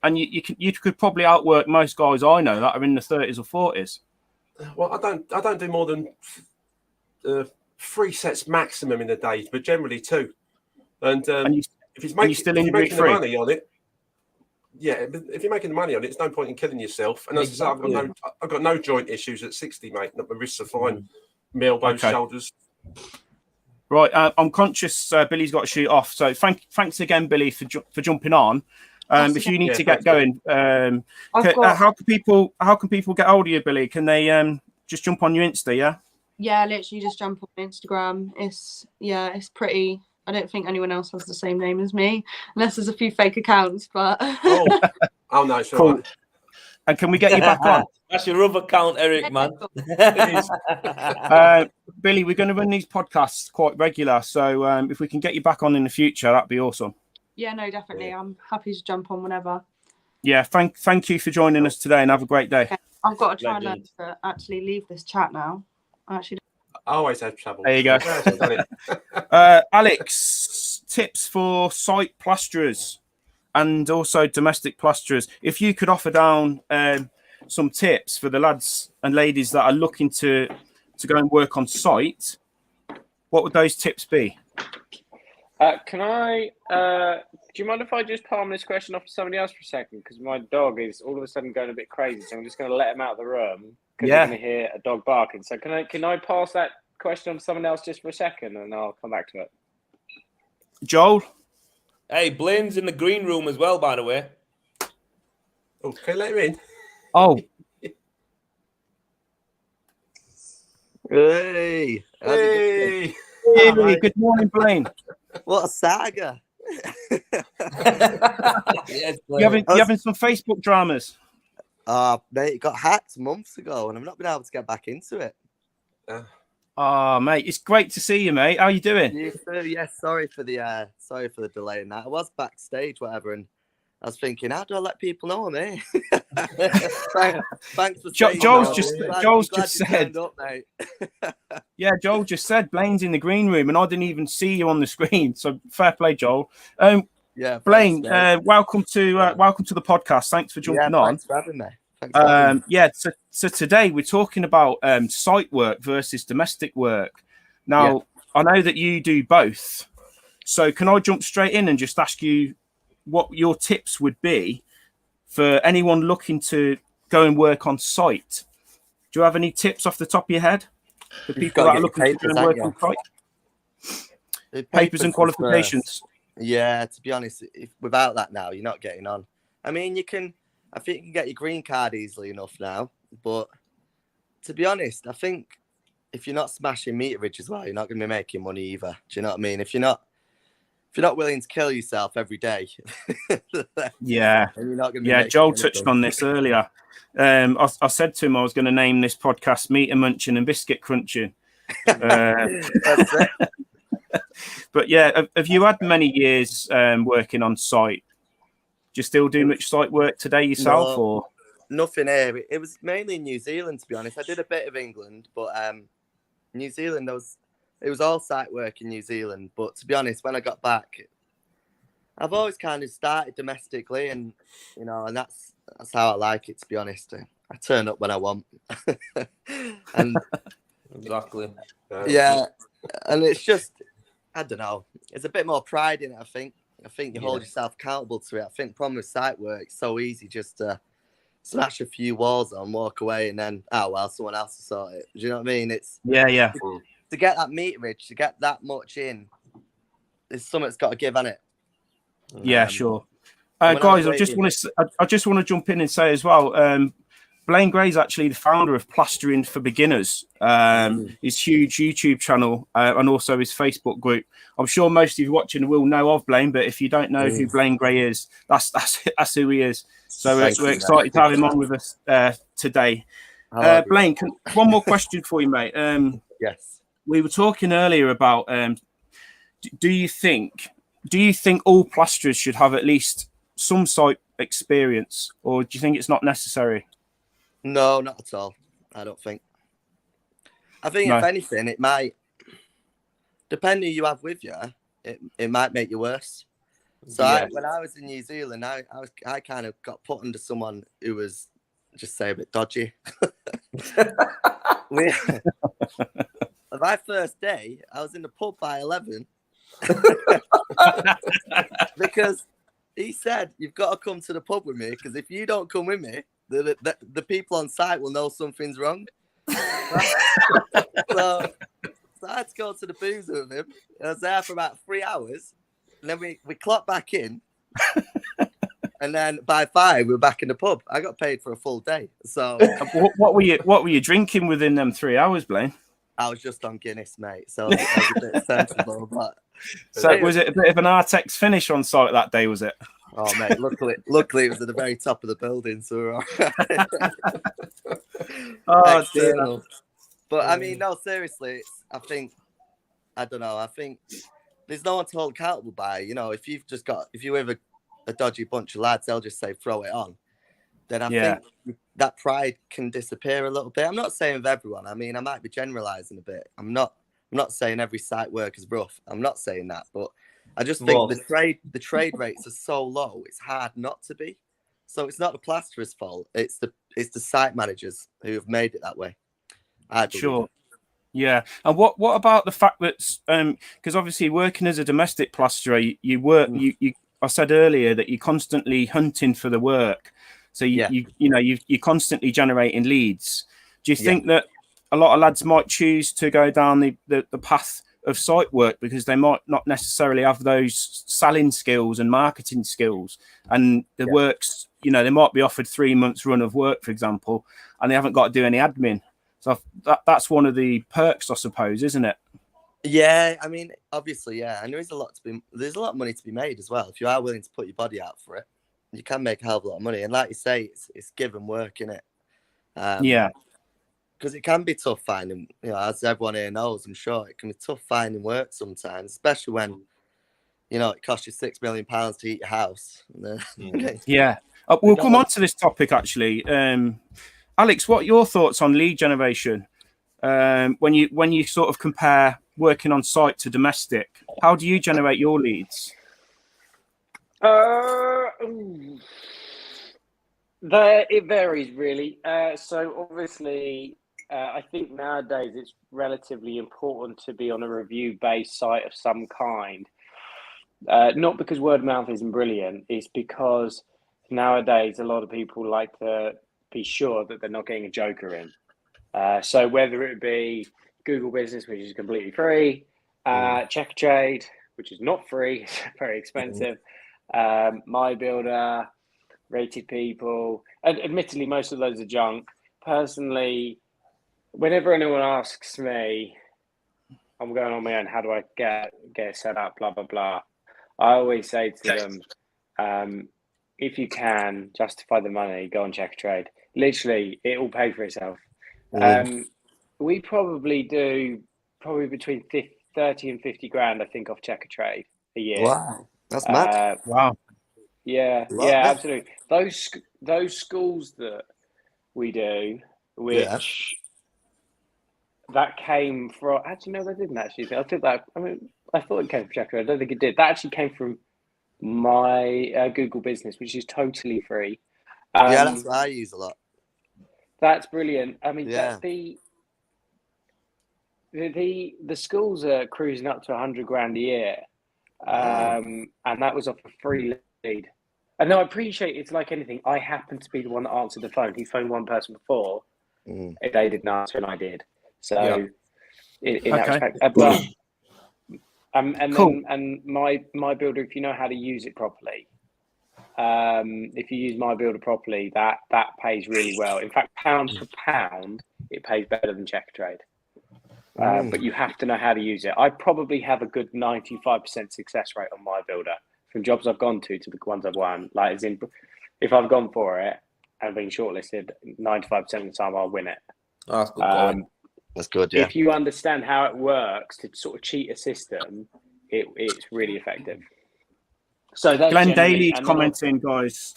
and you could probably outwork most guys I know that are in the 30s or 40s. Well, I don't do more than 3 sets maximum in a day, but generally 2. And if you're making the money on it, yeah, if you're making the money on it, it's no point in killing yourself. And as I say, I've got no joint issues at 60, mate. My wrists are fine, my elbows, shoulders. Right, I'm conscious Billy's got to shoot off, so thanks again, Billy, for jumping on. If you need to get going, how can people get hold of you, Billy? Can they just jump on your Insta? Yeah, literally just jump on Instagram. It's pretty. I don't think anyone else has the same name as me, unless there's a few fake accounts. But oh no, it's cool. Right. And can we get you back on? That's your other account, Eric, man. Billy, we're going to run these podcasts quite regular, so if we can get you back on in the future, that'd be awesome. Yeah, no, definitely. I'm happy to jump on whenever. Yeah, thank you for joining us today, and have a great day. Okay. I've got to try and learn to actually leave this chat now. I always have trouble. There you go. Alex, tips for site plasterers and also domestic plasterers. If you could offer down some tips for the lads and ladies that are looking to go and work on site, what would those tips be? Can I? Do you mind if I just palm this question off to somebody else for a second? Because my dog is all of a sudden going a bit crazy, so I'm just going to let him out of the room because you're going to hear a dog barking. So can I pass that question on to someone else just for a second, and I'll come back to it. Joel? Hey, Blaine's in the green room as well, by the way. Oh, can you let him in? Oh. Hey. Hey. Hey, good morning, Blaine. What a saga. Yes, you having some Facebook dramas? Mate, it got hacked months ago, and I've not been able to get back into it. Mate, it's great to see you, mate. How you doing? You too. Yes, sorry for the delay in that. I was backstage, whatever, and I was thinking, how do I let people know I'm here? Thanks for Joel's just said. Up, mate. Yeah, Joel just said Blaine's in the green room, and I didn't even see you on the screen. So fair play, Joel. Yeah, Blaine, welcome to the podcast. Thanks for jumping on. Thanks for having me. Yeah, so today we're talking about site work versus domestic work. Now, I know that you do both. So can I jump straight in and just ask you what your tips would be for anyone looking to go and work on site? Do you have any tips off the top of your head for people that are looking to go and work on site? Papers and qualifications. Yeah, to be honest, without that now, you're not getting on. I mean, I think you can get your green card easily enough now, but to be honest, I think if you're not smashing meterage as well, you're not going to be making money either. Do you know what I mean? If you're not willing to kill yourself every day, yeah, you're not going to be Joel touched on this earlier. I said to him I was going to name this podcast Meter Munching and Biscuit Crunching. That's it. But yeah, have you had many years working on site? Do you still do much site work today yourself? No, or nothing here. It was mainly in New Zealand, to be honest. I did a bit of England, but New Zealand, it was all site work in New Zealand. But to be honest, when I got back, I've always kind of started domestically, and and that's how I like it. To be honest, I turn up when I want, and Exactly. yeah, and it's just, I don't know. There's a bit more pride in it. I think you hold yourself accountable to it. I think the problem with site work, it's so easy just to smash a few walls on, walk away, and then someone else will sort it. Do you know what I mean? It's Yeah. to get that meterage, to get that much in. There's something's got to give on it. Yeah, sure. when I Guys, was I just want to jump in and say as well. Blaine Gray's actually the founder of Plastering for Beginners. His huge YouTube channel and also his Facebook group. I'm sure most of you watching will know of Blaine, but if you don't know who Blaine Gray is, that's who he is. So we're excited to have him on with us today. Blaine, one more question for you, mate. Yes. We were talking earlier about do you think all plasterers should have at least some site experience, or do you think it's not necessary? No, not at all. I don't think. I think if anything, it might, depending who you have with you, it might make you worse. So when I was in New Zealand, I kind of got put under someone who was, just say, a bit dodgy. My first day, I was in the pub by 11 because he said, "You've got to come to the pub with me, because if you don't come with me, the people on site will know something's wrong." so I had to go to the boozer with him. I was there for about 3 hours, and then we clocked back in, and then by 5 we were back in the pub. I got paid for a full day. So what were you drinking within them 3 hours, Blaine? I was just on Guinness, mate. So it was a bit sensible, but. So was it a bit of an Artex finish on site that day? Was it? Oh mate, luckily it was at the very top of the building, so we're all right. External. But I mean, no, seriously, I think there's no one to hold accountable by. If you're with a dodgy bunch of lads, they'll just say throw it on. Then I think that pride can disappear a little bit. I'm not saying with everyone. I mean, I might be generalizing a bit. I'm not saying every site work is rough. I'm not saying that, but I just think the trade rates are so low. It's hard not to be. So it's not the plasterer's fault. It's the site managers who have made it that way. Sure. Yeah. And what about the fact that because obviously working as a domestic plasterer, you work. I said earlier that you're constantly hunting for the work. So you're constantly generating leads. Do you think that a lot of lads might choose to go down the path of site work because they might not necessarily have those selling skills and marketing skills, and the works, they might be offered 3 months run of work, for example, and they haven't got to do any admin. So that's one of the perks, I suppose, isn't it? Yeah, I mean, obviously, yeah, and there's a lot of money to be made as well. If you are willing to put your body out for it, you can make a hell of a lot of money. And like you say, it's given work, innit? Because it can be tough finding, as everyone here knows, I'm sure it can be tough finding work sometimes, especially when, it costs you £6 million to heat your house. Yeah. We'll come on to this topic, actually. Alex, what are your thoughts on lead generation? When you sort of compare working on site to domestic, how do you generate your leads? It varies, really. So obviously, I think nowadays it's relatively important to be on a review-based site of some kind. Not because word of mouth isn't brilliant, it's because nowadays a lot of people like to be sure that they're not getting a joker in. So whether it be Google Business, which is completely free, Check Trade, which is not free, it's very expensive, My Builder, Rated People, and admittedly most of those are junk. Personally, whenever anyone asks me, I'm going on my own, how do I get it set up, blah, blah, blah, I always say to them, if you can justify the money, go on Check Trade. Literally, it will pay for itself. We probably do between 30 and 50 grand, I think, off Check Trade a year. Wow, that's mad. Wow. Yeah, absolutely. Those schools that we do, which that came from. Actually, no, they didn't actually. I thought it came from Check Trade. I don't think it did. That actually came from My Google Business, which is totally free. Yeah, that's what I use a lot. That's brilliant. I mean, Yeah. the schools are cruising up to 100 grand a year, and that was off a free lead. And no, I appreciate it's like anything. I happened to be the one that answered the phone. He phoned one person before. They didn't answer, and I did. So, in that respect, but Cool. and my builder, if you know how to use it properly, if you use my builder properly, that pays really well. In fact, pound for pound, it pays better than Checkatrade. But you have to know how to use it. I probably have a good 95% success rate on my builder from jobs I've gone to the ones I've won. Like, as in, if I've gone for it and been shortlisted, 95% of the time I'll win it. Oh, that's good going. That's good, yeah. If you understand how it works to sort of cheat a system, it's really effective. So that's Glenn Daly's commenting, guys.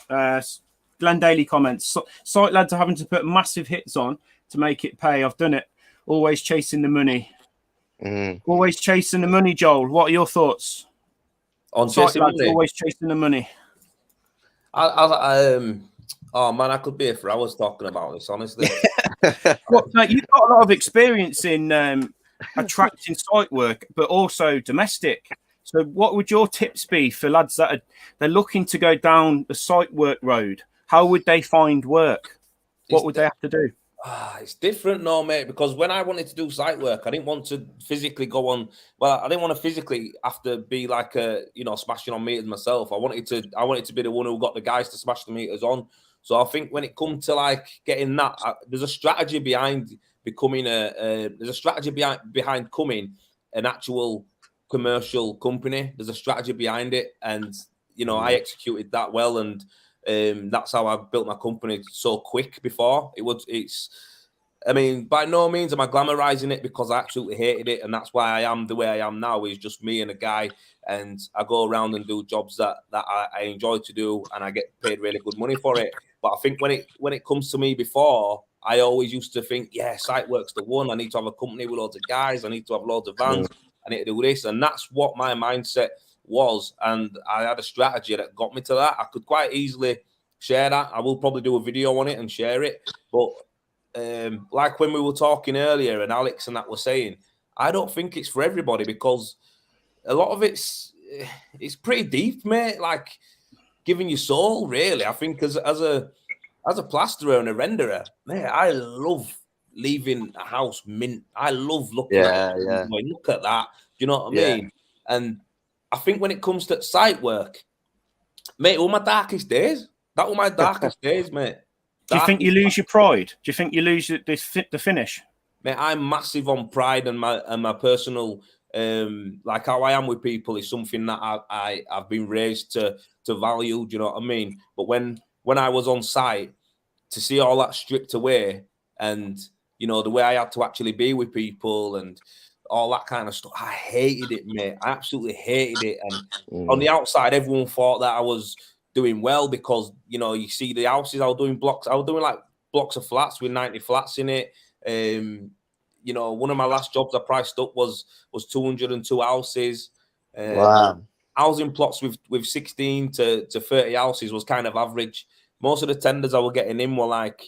Glenn Daly comments, site lads are having to put massive hits on to make it pay. I've done it. Always chasing the money. Always chasing the money, Joel. What are your thoughts? On Site chasing lads money? always chasing the money. Oh man, I could be here for hours talking about this, honestly. Well, no, you've got a lot of experience in attracting site work, but also domestic. So what would your tips be for lads that they're looking to go down the site work road? How would they find work? What would they have to do? It's different, no, mate, because when I wanted to do site work, I didn't want to physically go on. Well, I didn't want to physically have to be like smashing on meters myself. I wanted to be the one who got the guys to smash the meters on. So I think when it comes to like getting that, there's a strategy behind becoming there's a strategy behind coming an actual commercial company. There's a strategy behind it, and I executed that well, and that's how I built my company so quick. Before I mean, by no means am I glamorizing it, because I absolutely hated it, and that's why I am the way I am now. Is just me and a guy, and I go around and do jobs that I enjoy to do, and I get paid really good money for it. But I think when it comes to me before, I always used to think, yeah, site work's the one. I need to have a company with loads of guys. I need to have loads of vans. I need to do this, and that's what my mindset was. And I had a strategy that got me to that. I could quite easily share that. I will probably do a video on it and share it, but. Like when we were talking earlier and Alex and that were saying, I don't think it's for everybody, because a lot of it's pretty deep, mate. Like giving your soul, really. I think as a plasterer and a renderer, mate, I love leaving a house mint. I love looking at it. Yeah. Look at that. Do you know what I mean? And I think when it comes to site work, mate, all my darkest days. That were my darkest days, mate. Do you think you lose your pride? Do you think you lose the finish? Mate, I'm massive on pride, and my personal like how I am with people is something that I've been raised to value. Do you know what I mean? But when I was on site, to see all that stripped away, and the way I had to actually be with people and all that kind of stuff, I hated it, mate. I absolutely hated it. And on the outside, everyone thought that I was doing well, because you see the houses I was doing like blocks of flats with 90 flats in it. One of my last jobs I priced up was 202 houses. Wow. Housing plots with 16 to 30 houses was kind of average. Most of the tenders I were getting in were like,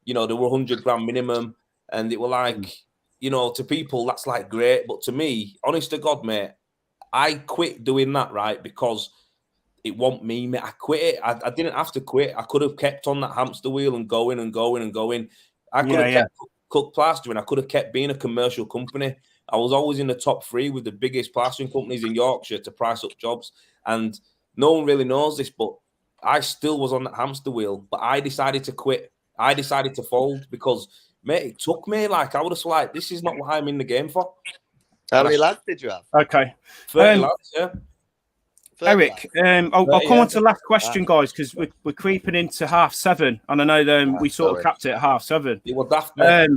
they were 100 grand minimum, and it were like, to people that's like great, but to me, honest to God, mate, I quit doing that, right? Because it wasn't me, mate. I quit it. I didn't have to quit. I could have kept on that hamster wheel and going and going and going. I could have kept Cook Plastering. I could have kept being a commercial company. I was always in the top 3 with the biggest plastering companies in Yorkshire to price up jobs. And no one really knows this, but I still was on that hamster wheel. But I decided to quit. I decided to fold because, mate, it took me. Like, I was like, this is not what I'm in the game for. How many lads did you have? Okay. 30 lads, yeah. Eric, I'll come on to the last question, guys, because we're creeping into 7:30, and I know we sort of capped it at 7:30. It was daft, mate.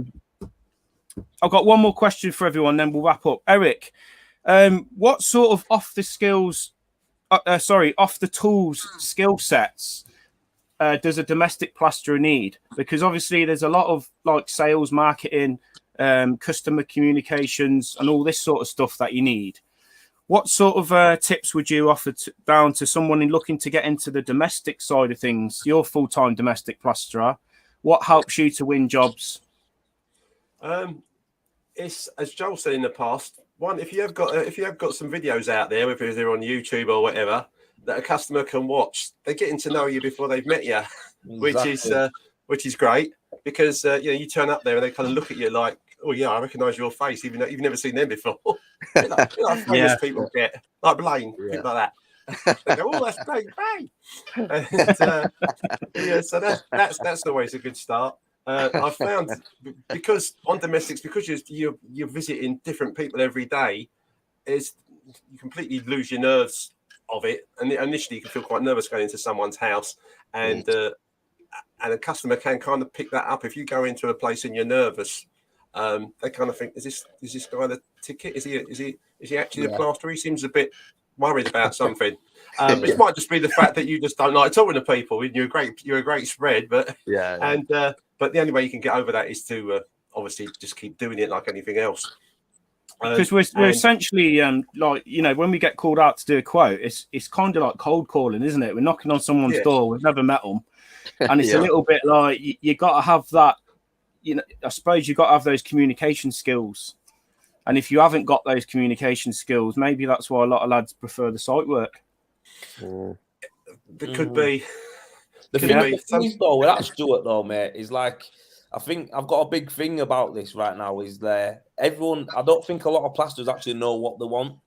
I've got one more question for everyone, then we'll wrap up. Eric, what sort of off the tools skill sets does a domestic plasterer need? Because obviously there's a lot of like sales, marketing, customer communications, and all this sort of stuff that you need. What sort of tips would you offer down to someone looking to get into the domestic side of things? You're full-time domestic plasterer. What helps you to win jobs? It's, as Joel said in the past, one, if you have got some videos out there, whether they're on YouTube or whatever, that a customer can watch, they're getting to know you before they've met you, which is great, because you turn up there and they kind of look at you like, oh yeah, I recognise your face, even though you've never seen them before. Famous people get like Blaine, people like that. They go, oh, that's Blaine. And, so that's always a good start. I found because on domestics, because you're visiting different people every day, you completely lose your nerves of it. And initially, you can feel quite nervous going into someone's house, and a customer can kind of pick that up. If you go into a place and you're nervous, they kind of think, is this guy the ticket? Is he actually a plasterer? He seems a bit worried about something. It might just be the fact that you just don't like talking to people. You're a great spread, but but the only way you can get over that is to obviously just keep doing it like anything else. Because we're essentially like, when we get called out to do a quote, it's kind of like cold calling, isn't it? We're knocking on someone's door, we've never met them, and it's a little bit like you got to have that. I suppose you got to have those communication skills. And if you haven't got those communication skills, maybe that's why a lot of lads prefer the site work. There could be. The thing is, though, with that Stuart, though, mate, is like, I think I've got a big thing about this right now, is that everyone, I don't think a lot of plasterers actually know what they want,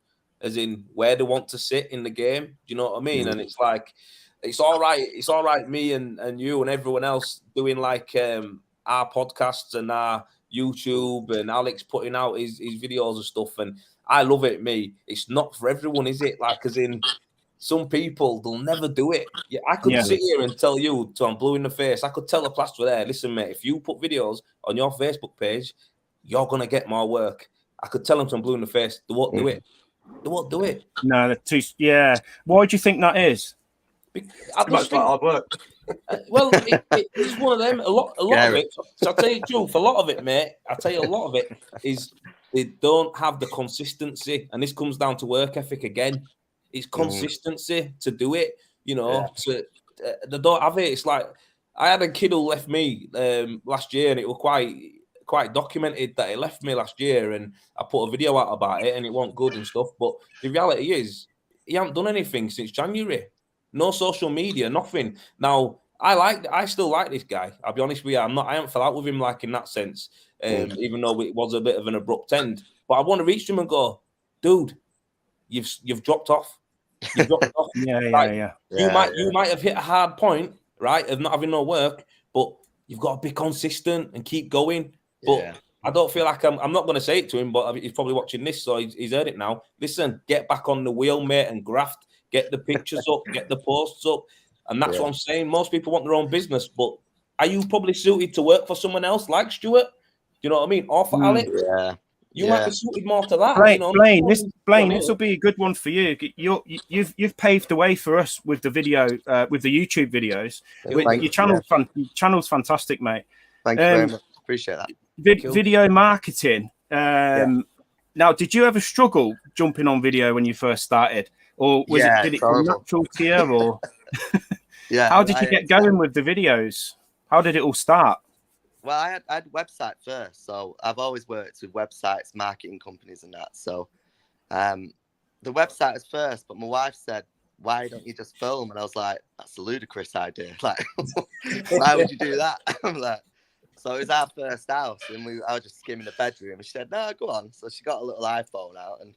as in where they want to sit in the game. Do you know what I mean? And it's like, it's all right, me and you and everyone else doing like our podcasts and our YouTube, and Alex putting out his videos and stuff, and I love it. It's not for everyone, is it? Like, as in, some people, they'll never do it. Yeah, I could sit here and tell you till I'm blue in the face. I could tell a plasterer there, listen, mate, if you put videos on your Facebook page, you're gonna get more work. I could tell them till I'm blue in the face. They won't do it. They won't do it. No, they're too. Yeah. Why do you think that is? I just think hard work. Well, it's one of them. A lot of it. So I'll tell you the truth. A lot of it, mate. I'll tell you a lot of it is they don't have the consistency, and this comes down to work ethic again. It's consistency to do it. They don't have it. It's like I had a kid who left me last year, and it was quite documented that he left me last year, and I put a video out about it, and it wasn't good and stuff. But the reality is, he hasn't done anything since January. No social media, nothing. Now, I still like this guy. I'll be honest with you. I haven't fell out with him like in that sense, even though it was a bit of an abrupt end. But I want to reach him and go, dude, you've dropped off. You've dropped off. You might have hit a hard point, right, of not having no work, but you've got to be consistent and keep going. But I don't feel like I'm not going to say it to him, but he's probably watching this, so he's heard it now. Listen, get back on the wheel, mate, and graft. Get the pictures up, get the posts up. And that's what I'm saying. Most people want their own business, but are you probably suited to work for someone else like Stuart? Do you know what I mean? Or for Alex? You might be suited more to that. Blaine, this will be a good one for you. You've paved the way for us with the video, with the YouTube videos. Your channel's fantastic, mate. Thank you very much. Appreciate that. Video marketing. Now, did you ever struggle jumping on video when you first started? Or did it come natural to you? Or how did you get going with the videos? How did it all start? Well, I had website first, so I've always worked with websites, marketing companies, and that. So, the website was first, but my wife said, "Why don't you just film?" And I was like, "That's a ludicrous idea. Like, why would you do that?" I'm like, so it was our first house, and I was just skimming the bedroom. And she said, "No, go on." So she got a little iPhone out, and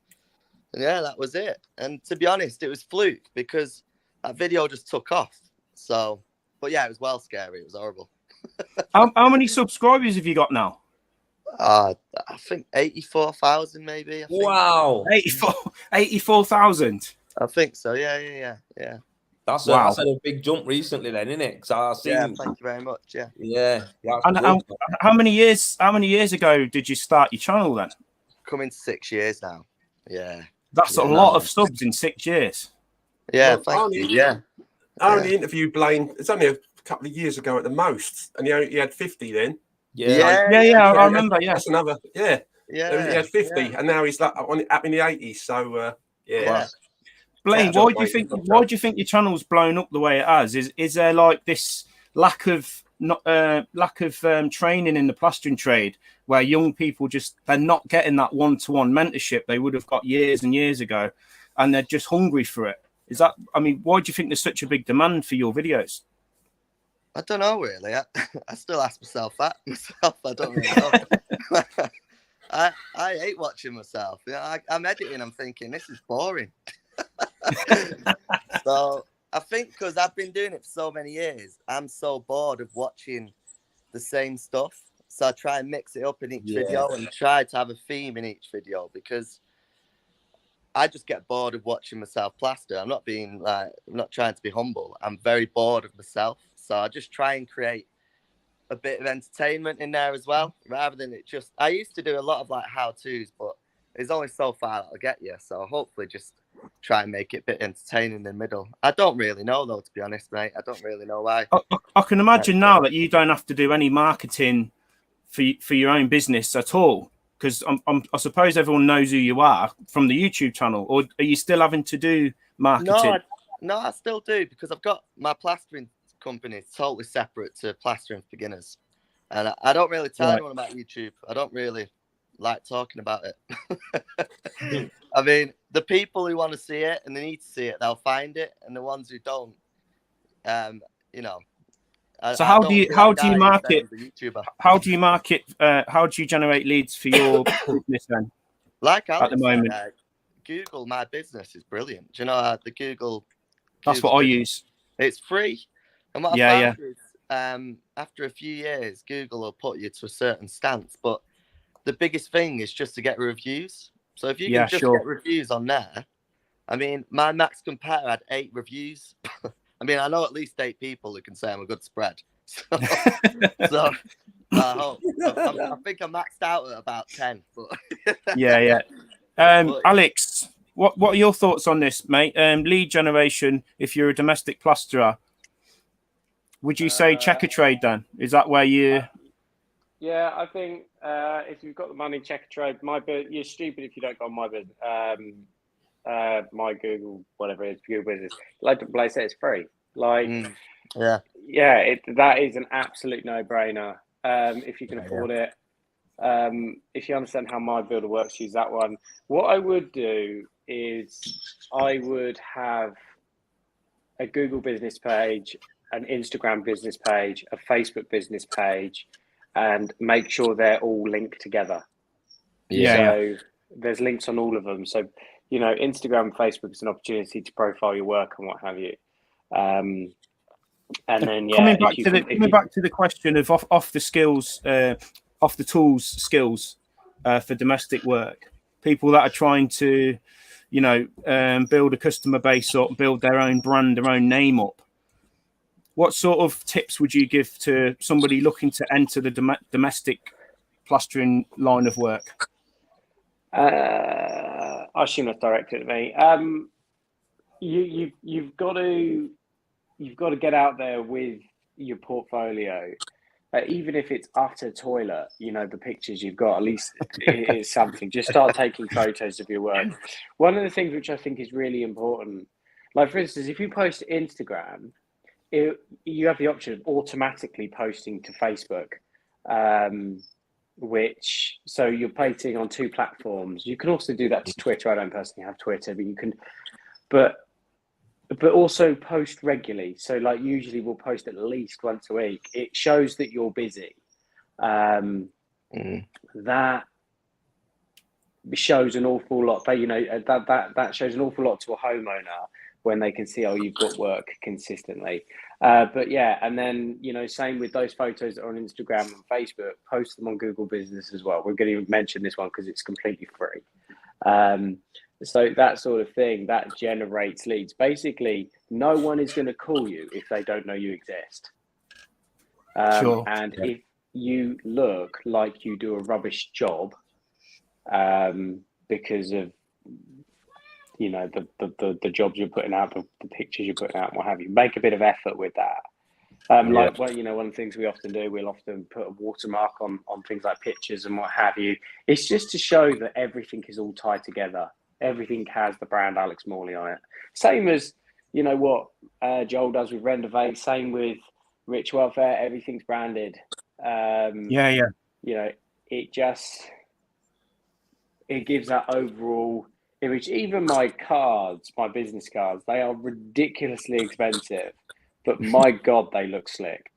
yeah, that was it. And to be honest, it was fluke because that video just took off. So, but yeah, it was well scary. It was horrible. How many subscribers have you got now? I think 84,000 maybe. I think. Wow. 84,000. I think so. Yeah. That's a big jump recently then, isn't it? Thank you very much. Yeah. And how many years ago did you start your channel then? Coming 6 years now. Yeah. That's a lot of subs in 6 years. Yeah, thank you. Yeah. I only interviewed Blaine. It's only a couple of years ago at the most, and he had 50 then. I remember. Yeah, that's another. Yeah. He had 50, and now he's like up in the 80s. So Yeah. Blaine, Yeah. why do you think your channel's blown up the way it has? Is there like this lack of training in the plastering trade, where young people they're not getting that one-to-one mentorship they would have got years and years ago, and they're just hungry for it? Why do you think there's such a big demand for your videos? I don't know really. I still ask myself that myself. I don't really know. I hate watching myself. I'm editing. I'm thinking this is boring. So I think because I've been doing it for so many years, I'm so bored of watching the same stuff. So I try and mix it up in each video and try to have a theme in each video, because I just get bored of watching myself plaster. I'm not trying to be humble. I'm very bored of myself. So I just try and create a bit of entertainment in there as well, rather than I used to do a lot of like how-tos, but there's only so far that'll get you. So hopefully just try and make it a bit entertaining in the middle. I don't really know though, to be honest, mate. I don't really know why. I can imagine now that you don't have to do any marketing for your own business at all, because I suppose everyone knows who you are from the YouTube channel. Or are you still having to do marketing? No, I still do, because I've got my plastering company totally separate to Plastering for Beginners, and I don't really tell anyone about YouTube. I don't really like talking about it. I mean, the people who want to see it and they need to see it, they'll find it, and the ones who don't, So how do you market? How do you market? How do you generate leads for your business then? Like Alex at the moment, Google My Business is brilliant. Do you know the Google? That's what I use. It's free, and what I found is, after a few years, Google will put you to a certain stance, but the biggest thing is just to get reviews. So if you can just get reviews on there, I mean, my Max Compare had 8 reviews. I mean, I know at least 8 people who can say I'm a good spread. So I think I maxed out at about 10. But Alex, what are your thoughts on this, mate? Lead generation, if you're a domestic plasterer, would you say check a trade then? Is that where you... Yeah, I think if you've got the money, check a trade. You're stupid if you don't go on my business. My Google, whatever it is, Google Business. Like Blaise said, it's free. That is an absolute no-brainer. If you can afford it. If you understand how my builder works, use that one. What I would do is I would have a Google business page, an Instagram business page, a Facebook business page, and make sure they're all linked together. So there's links on all of them. So, Instagram and Facebook is an opportunity to profile your work and what have you. And then, coming back to the question of off the skills, off the tools skills for domestic work, people that are trying to, build a customer base up, build their own brand, their own name up. What sort of tips would you give to somebody looking to enter the domestic plastering line of work? I assume that's directed at me. You've got to get out there with your portfolio, even if it's utter toilet. The pictures you've got, at least it is something. Just start taking photos of your work. One of the things which I think is really important, like for instance, if you post to Instagram, you have the option of automatically posting to Facebook, so you're posting on 2 platforms. You can also do that to Twitter. I don't personally have Twitter, but you can, but also post regularly. So like usually we'll post at least once a week. It shows that you're busy. That shows an awful lot. But that shows an awful lot to a homeowner when they can see, you've got work consistently. And then, same with those photos that are on Instagram and Facebook, post them on Google Business as well. We're going to mention this one because it's completely free. So that sort of thing, that generates leads. Basically, no one is going to call you if they don't know you exist. If you look like you do a rubbish job because of the jobs you're putting out, the pictures you're putting out, and what have you, make a bit of effort with that. One of the things we often do, we'll often put a watermark on things like pictures and what have you. It's just to show that everything is all tied together. everything has the brand Alex Morley on it. Same as, you know, what Joel does with Renovate, same with Rich Welfare, everything's branded. Yeah. You know, it gives that overall image. Even my cards, my business cards, they are ridiculously expensive, but my God, they look slick.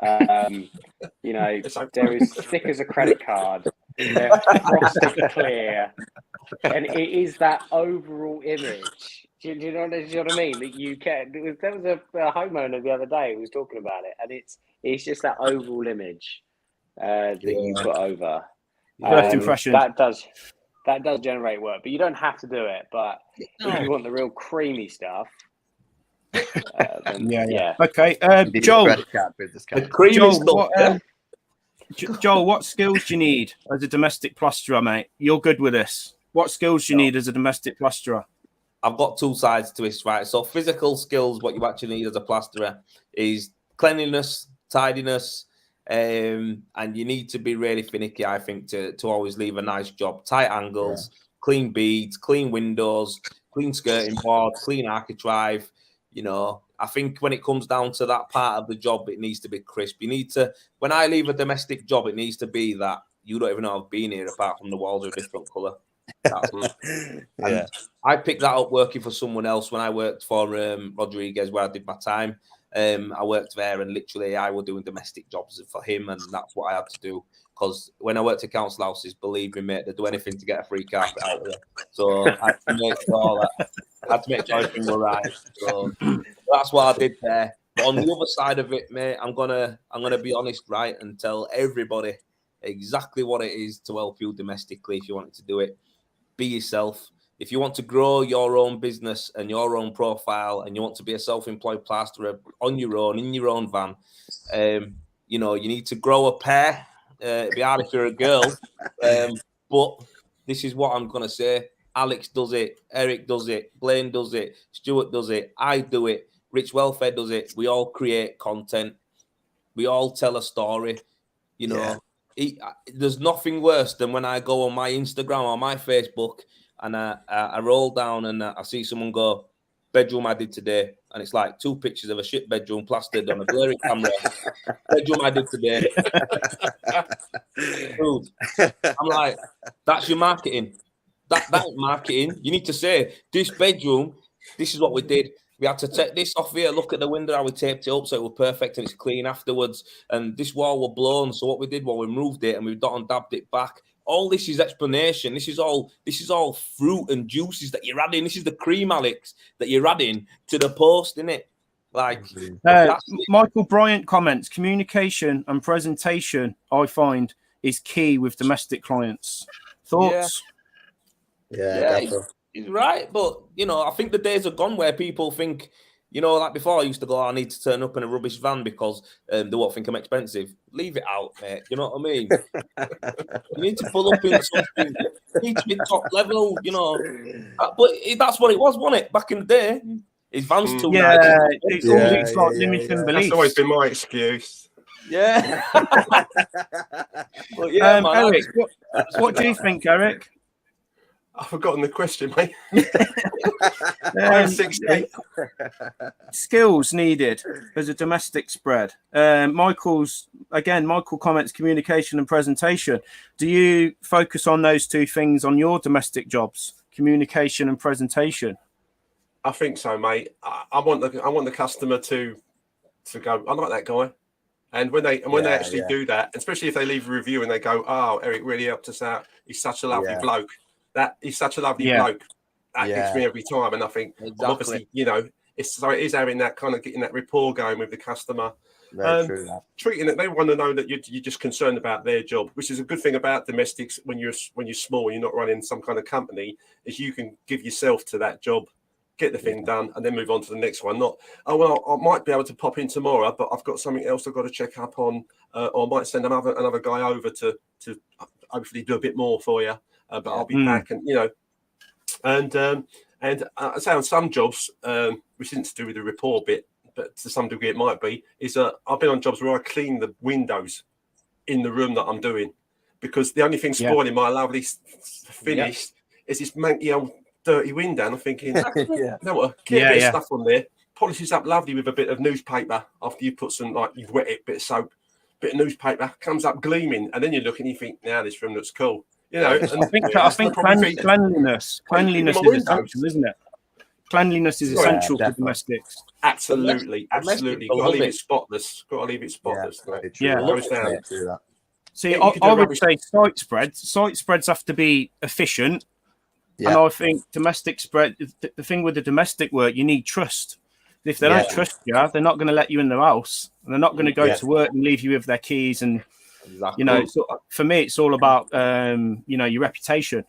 You know, they're as thick as a credit card. They're frosted clear, and it is that overall image. Do you know what I mean? That you can. There was a homeowner the other day who was talking about it, and it's just that overall image that you put over. First impression. That does generate work, but you don't have to do it. But if you want the real creamy stuff, then, yeah. Okay, Joel. The creamy stuff. Joel, what skills do you need as a domestic plasterer, mate? You're good with this. What skills do you need as a domestic plasterer? I've got two sides to this, right? So physical skills, what you actually need as a plasterer is cleanliness, tidiness, and you need to be really finicky, I think, to always leave a nice job. Tight angles, clean beads, clean windows, clean skirting board, clean architrave. You know, I think when it comes down to that part of the job, it needs to be crisp. You need to, when I leave a domestic job, it needs to be that you don't even know I've been here apart from the walls are a different colour. I picked that up working for someone else when I worked for Rodriguez, where I did my time. I worked there and literally I was doing domestic jobs for him, and that's what I had to do. Because when I worked at council houses, believe me, mate, they'd do anything to get a free carpet out there. So I had to make sure everything was right. So that's what I did there. But on the other side of it, mate, I'm gonna be honest, right, and tell everybody exactly what it is to help you domestically if you wanted to do it. Be yourself. If you want to grow your own business and your own profile, and you want to be a self-employed plasterer on your own, in your own van, you know, you need to grow a pair. It'd be hard if you're a girl, but this is what I'm going to say. Alex does it. Eric does it. Blaine does it. Stuart does it. I do it. Rich Welfare does it. We all create content. We all tell a story. You know, there's nothing worse than when I go on my Instagram or my Facebook and I roll down and I see someone go, bedroom I did today. And it's like 2 pictures of a shit bedroom plastered on a blurry camera. Bedroom I did today. I'm like, that's your marketing. That ain't marketing. You need to say, this bedroom, this is what we did. We had to take this off here, look at the window, how we taped it up so it was perfect and it's clean afterwards. And this wall was blown. So what we did was we moved it and we dot and dabbed it back. All this is explanation. This is all fruit and juices that you're adding. This is the cream, Alex, that you're adding to the post, isn't it? Like Michael Bryant comments, communication and presentation, I find, is key with domestic clients. Thoughts? Yeah, he's right. But, you know, I think the days are gone where people think, you know, like before I used to go, I need to turn up in a rubbish van because they won't think I'm expensive. Leave it out, mate. You know what I mean? You need to pull up in something. You need to be top level, you know. But that's what it was, wasn't it? Back in the day. His van's too nice. It's always like limiting beliefs. That's always been my excuse. Yeah. But yeah, man, Eric, what do you think, Eric? I've forgotten the question, mate. I'm 60. Skills needed as a domestic spread. Michael comments communication and presentation. Do you focus on those two things on your domestic jobs? Communication and presentation? I think so, mate. I want the customer to go, I like that guy. And when they actually do that, especially if they leave a review and they go, oh, Eric really helped us out. He's such a lovely bloke. He's such a lovely bloke. That gets me every time. And I think obviously, you know, it is having that kind of getting that rapport going with the customer. Treating it, they want to know that you're just concerned about their job, which is a good thing about domestics when you're small, you're not running some kind of company, is you can give yourself to that job, get the thing done, and then move on to the next one. Not, oh, well, I might be able to pop in tomorrow, but I've got something else I've got to check up on, or I might send another guy over to hopefully do a bit more for you. But I'll be back, and you know, and I say on some jobs, which isn't to do with the rapport bit, but to some degree it might be, is I've been on jobs where I clean the windows in the room that I'm doing, because the only thing spoiling my lovely finish is this manky old dirty window. And I'm thinking, Yeah. you know what? Get a bit of stuff on there, polishes up lovely with a bit of newspaper after you put some, like, you've wet it, bit of soap, bit of newspaper, comes up gleaming. And then you look and you think, now this room looks cool. You know, and I think cleanliness is essential, isn't it? Cleanliness is essential for domestics. Absolutely. Got to leave it spotless. See, I would say site spreads have to be efficient. And I think domestic spread, the thing with the domestic work, you need trust. If they don't trust you, they're not going to let you in their house. And they're not going to go to work and leave you with their keys. And, you know, so for me, it's all about, you know, your reputation.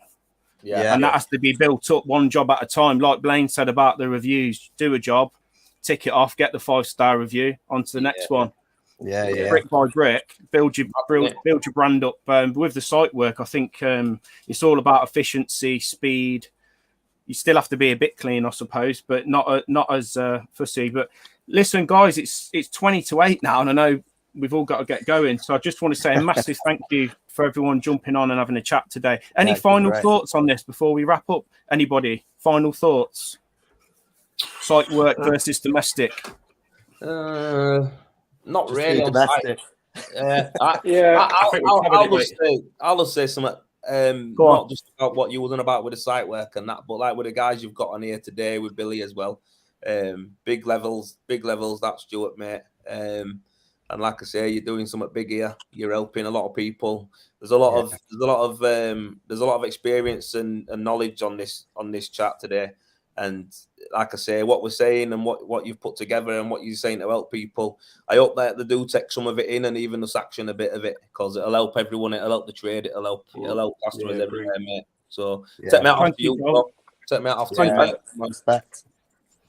And that has to be built up one job at a time. Like Blaine said about the reviews, do a job, tick it off, get the 5-star review, on to the next one. Brick by brick, build your brand up. With the site work, I think it's all about efficiency, speed. You still have to be a bit clean, I suppose, but not as fussy. But listen, guys, it's 20-8 now, and I know we've all got to get going. So I just want to say a massive thank you for everyone jumping on and having a chat today. Any final thoughts on this before we wrap up? Anybody? Final thoughts? Site work versus domestic? Not Just really. domestic. I'll just say something. Not just about what you wasn't about with the site work and that, but like with the guys you've got on here today with Billy as well. Big levels, that's Stuart, mate. And like I say, you're doing something big here. You're helping a lot of people. There's a lot of experience and knowledge on this chat today. And like I say, what we're saying and what you've put together and what you're saying to help people, I hope that they do take some of it in and even just action a bit of it, because it'll help everyone. It'll help the trade. It'll help customers everywhere, mate. So take me out off you. Take me out off mate. Respect.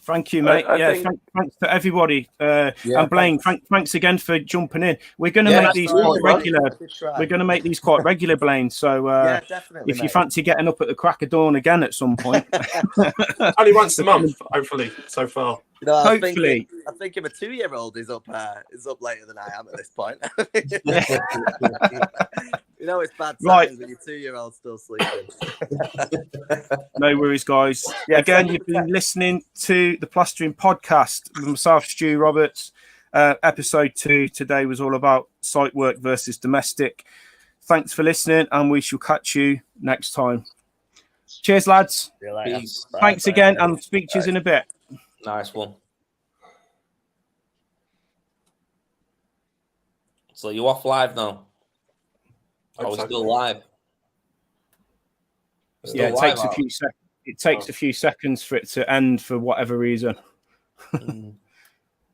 Thank you, mate. Thanks to everybody. And Blaine, thanks again for jumping in. We're going to make these quite regular. We're going to make these quite regular, Blaine. So definitely, if you fancy getting up at the crack of dawn again at some point. Only once a month, hopefully, so far. You know, Hopefully. I think if a 2-year-old is up later than I am at this point. You know, it's bad times when your 2-year-old's still sleeping. No worries, guys. Again, you've been listening to the Plastering Podcast with myself, Stu Roberts. Episode 2 today was all about site work versus domestic. Thanks for listening, and we shall catch you next time. Cheers, lads. See you later. Peace. Thanks again, and speak to you in a bit. Nice one. So you off live now? Are we still live? It takes a few seconds. It takes a few seconds for it to end for whatever reason.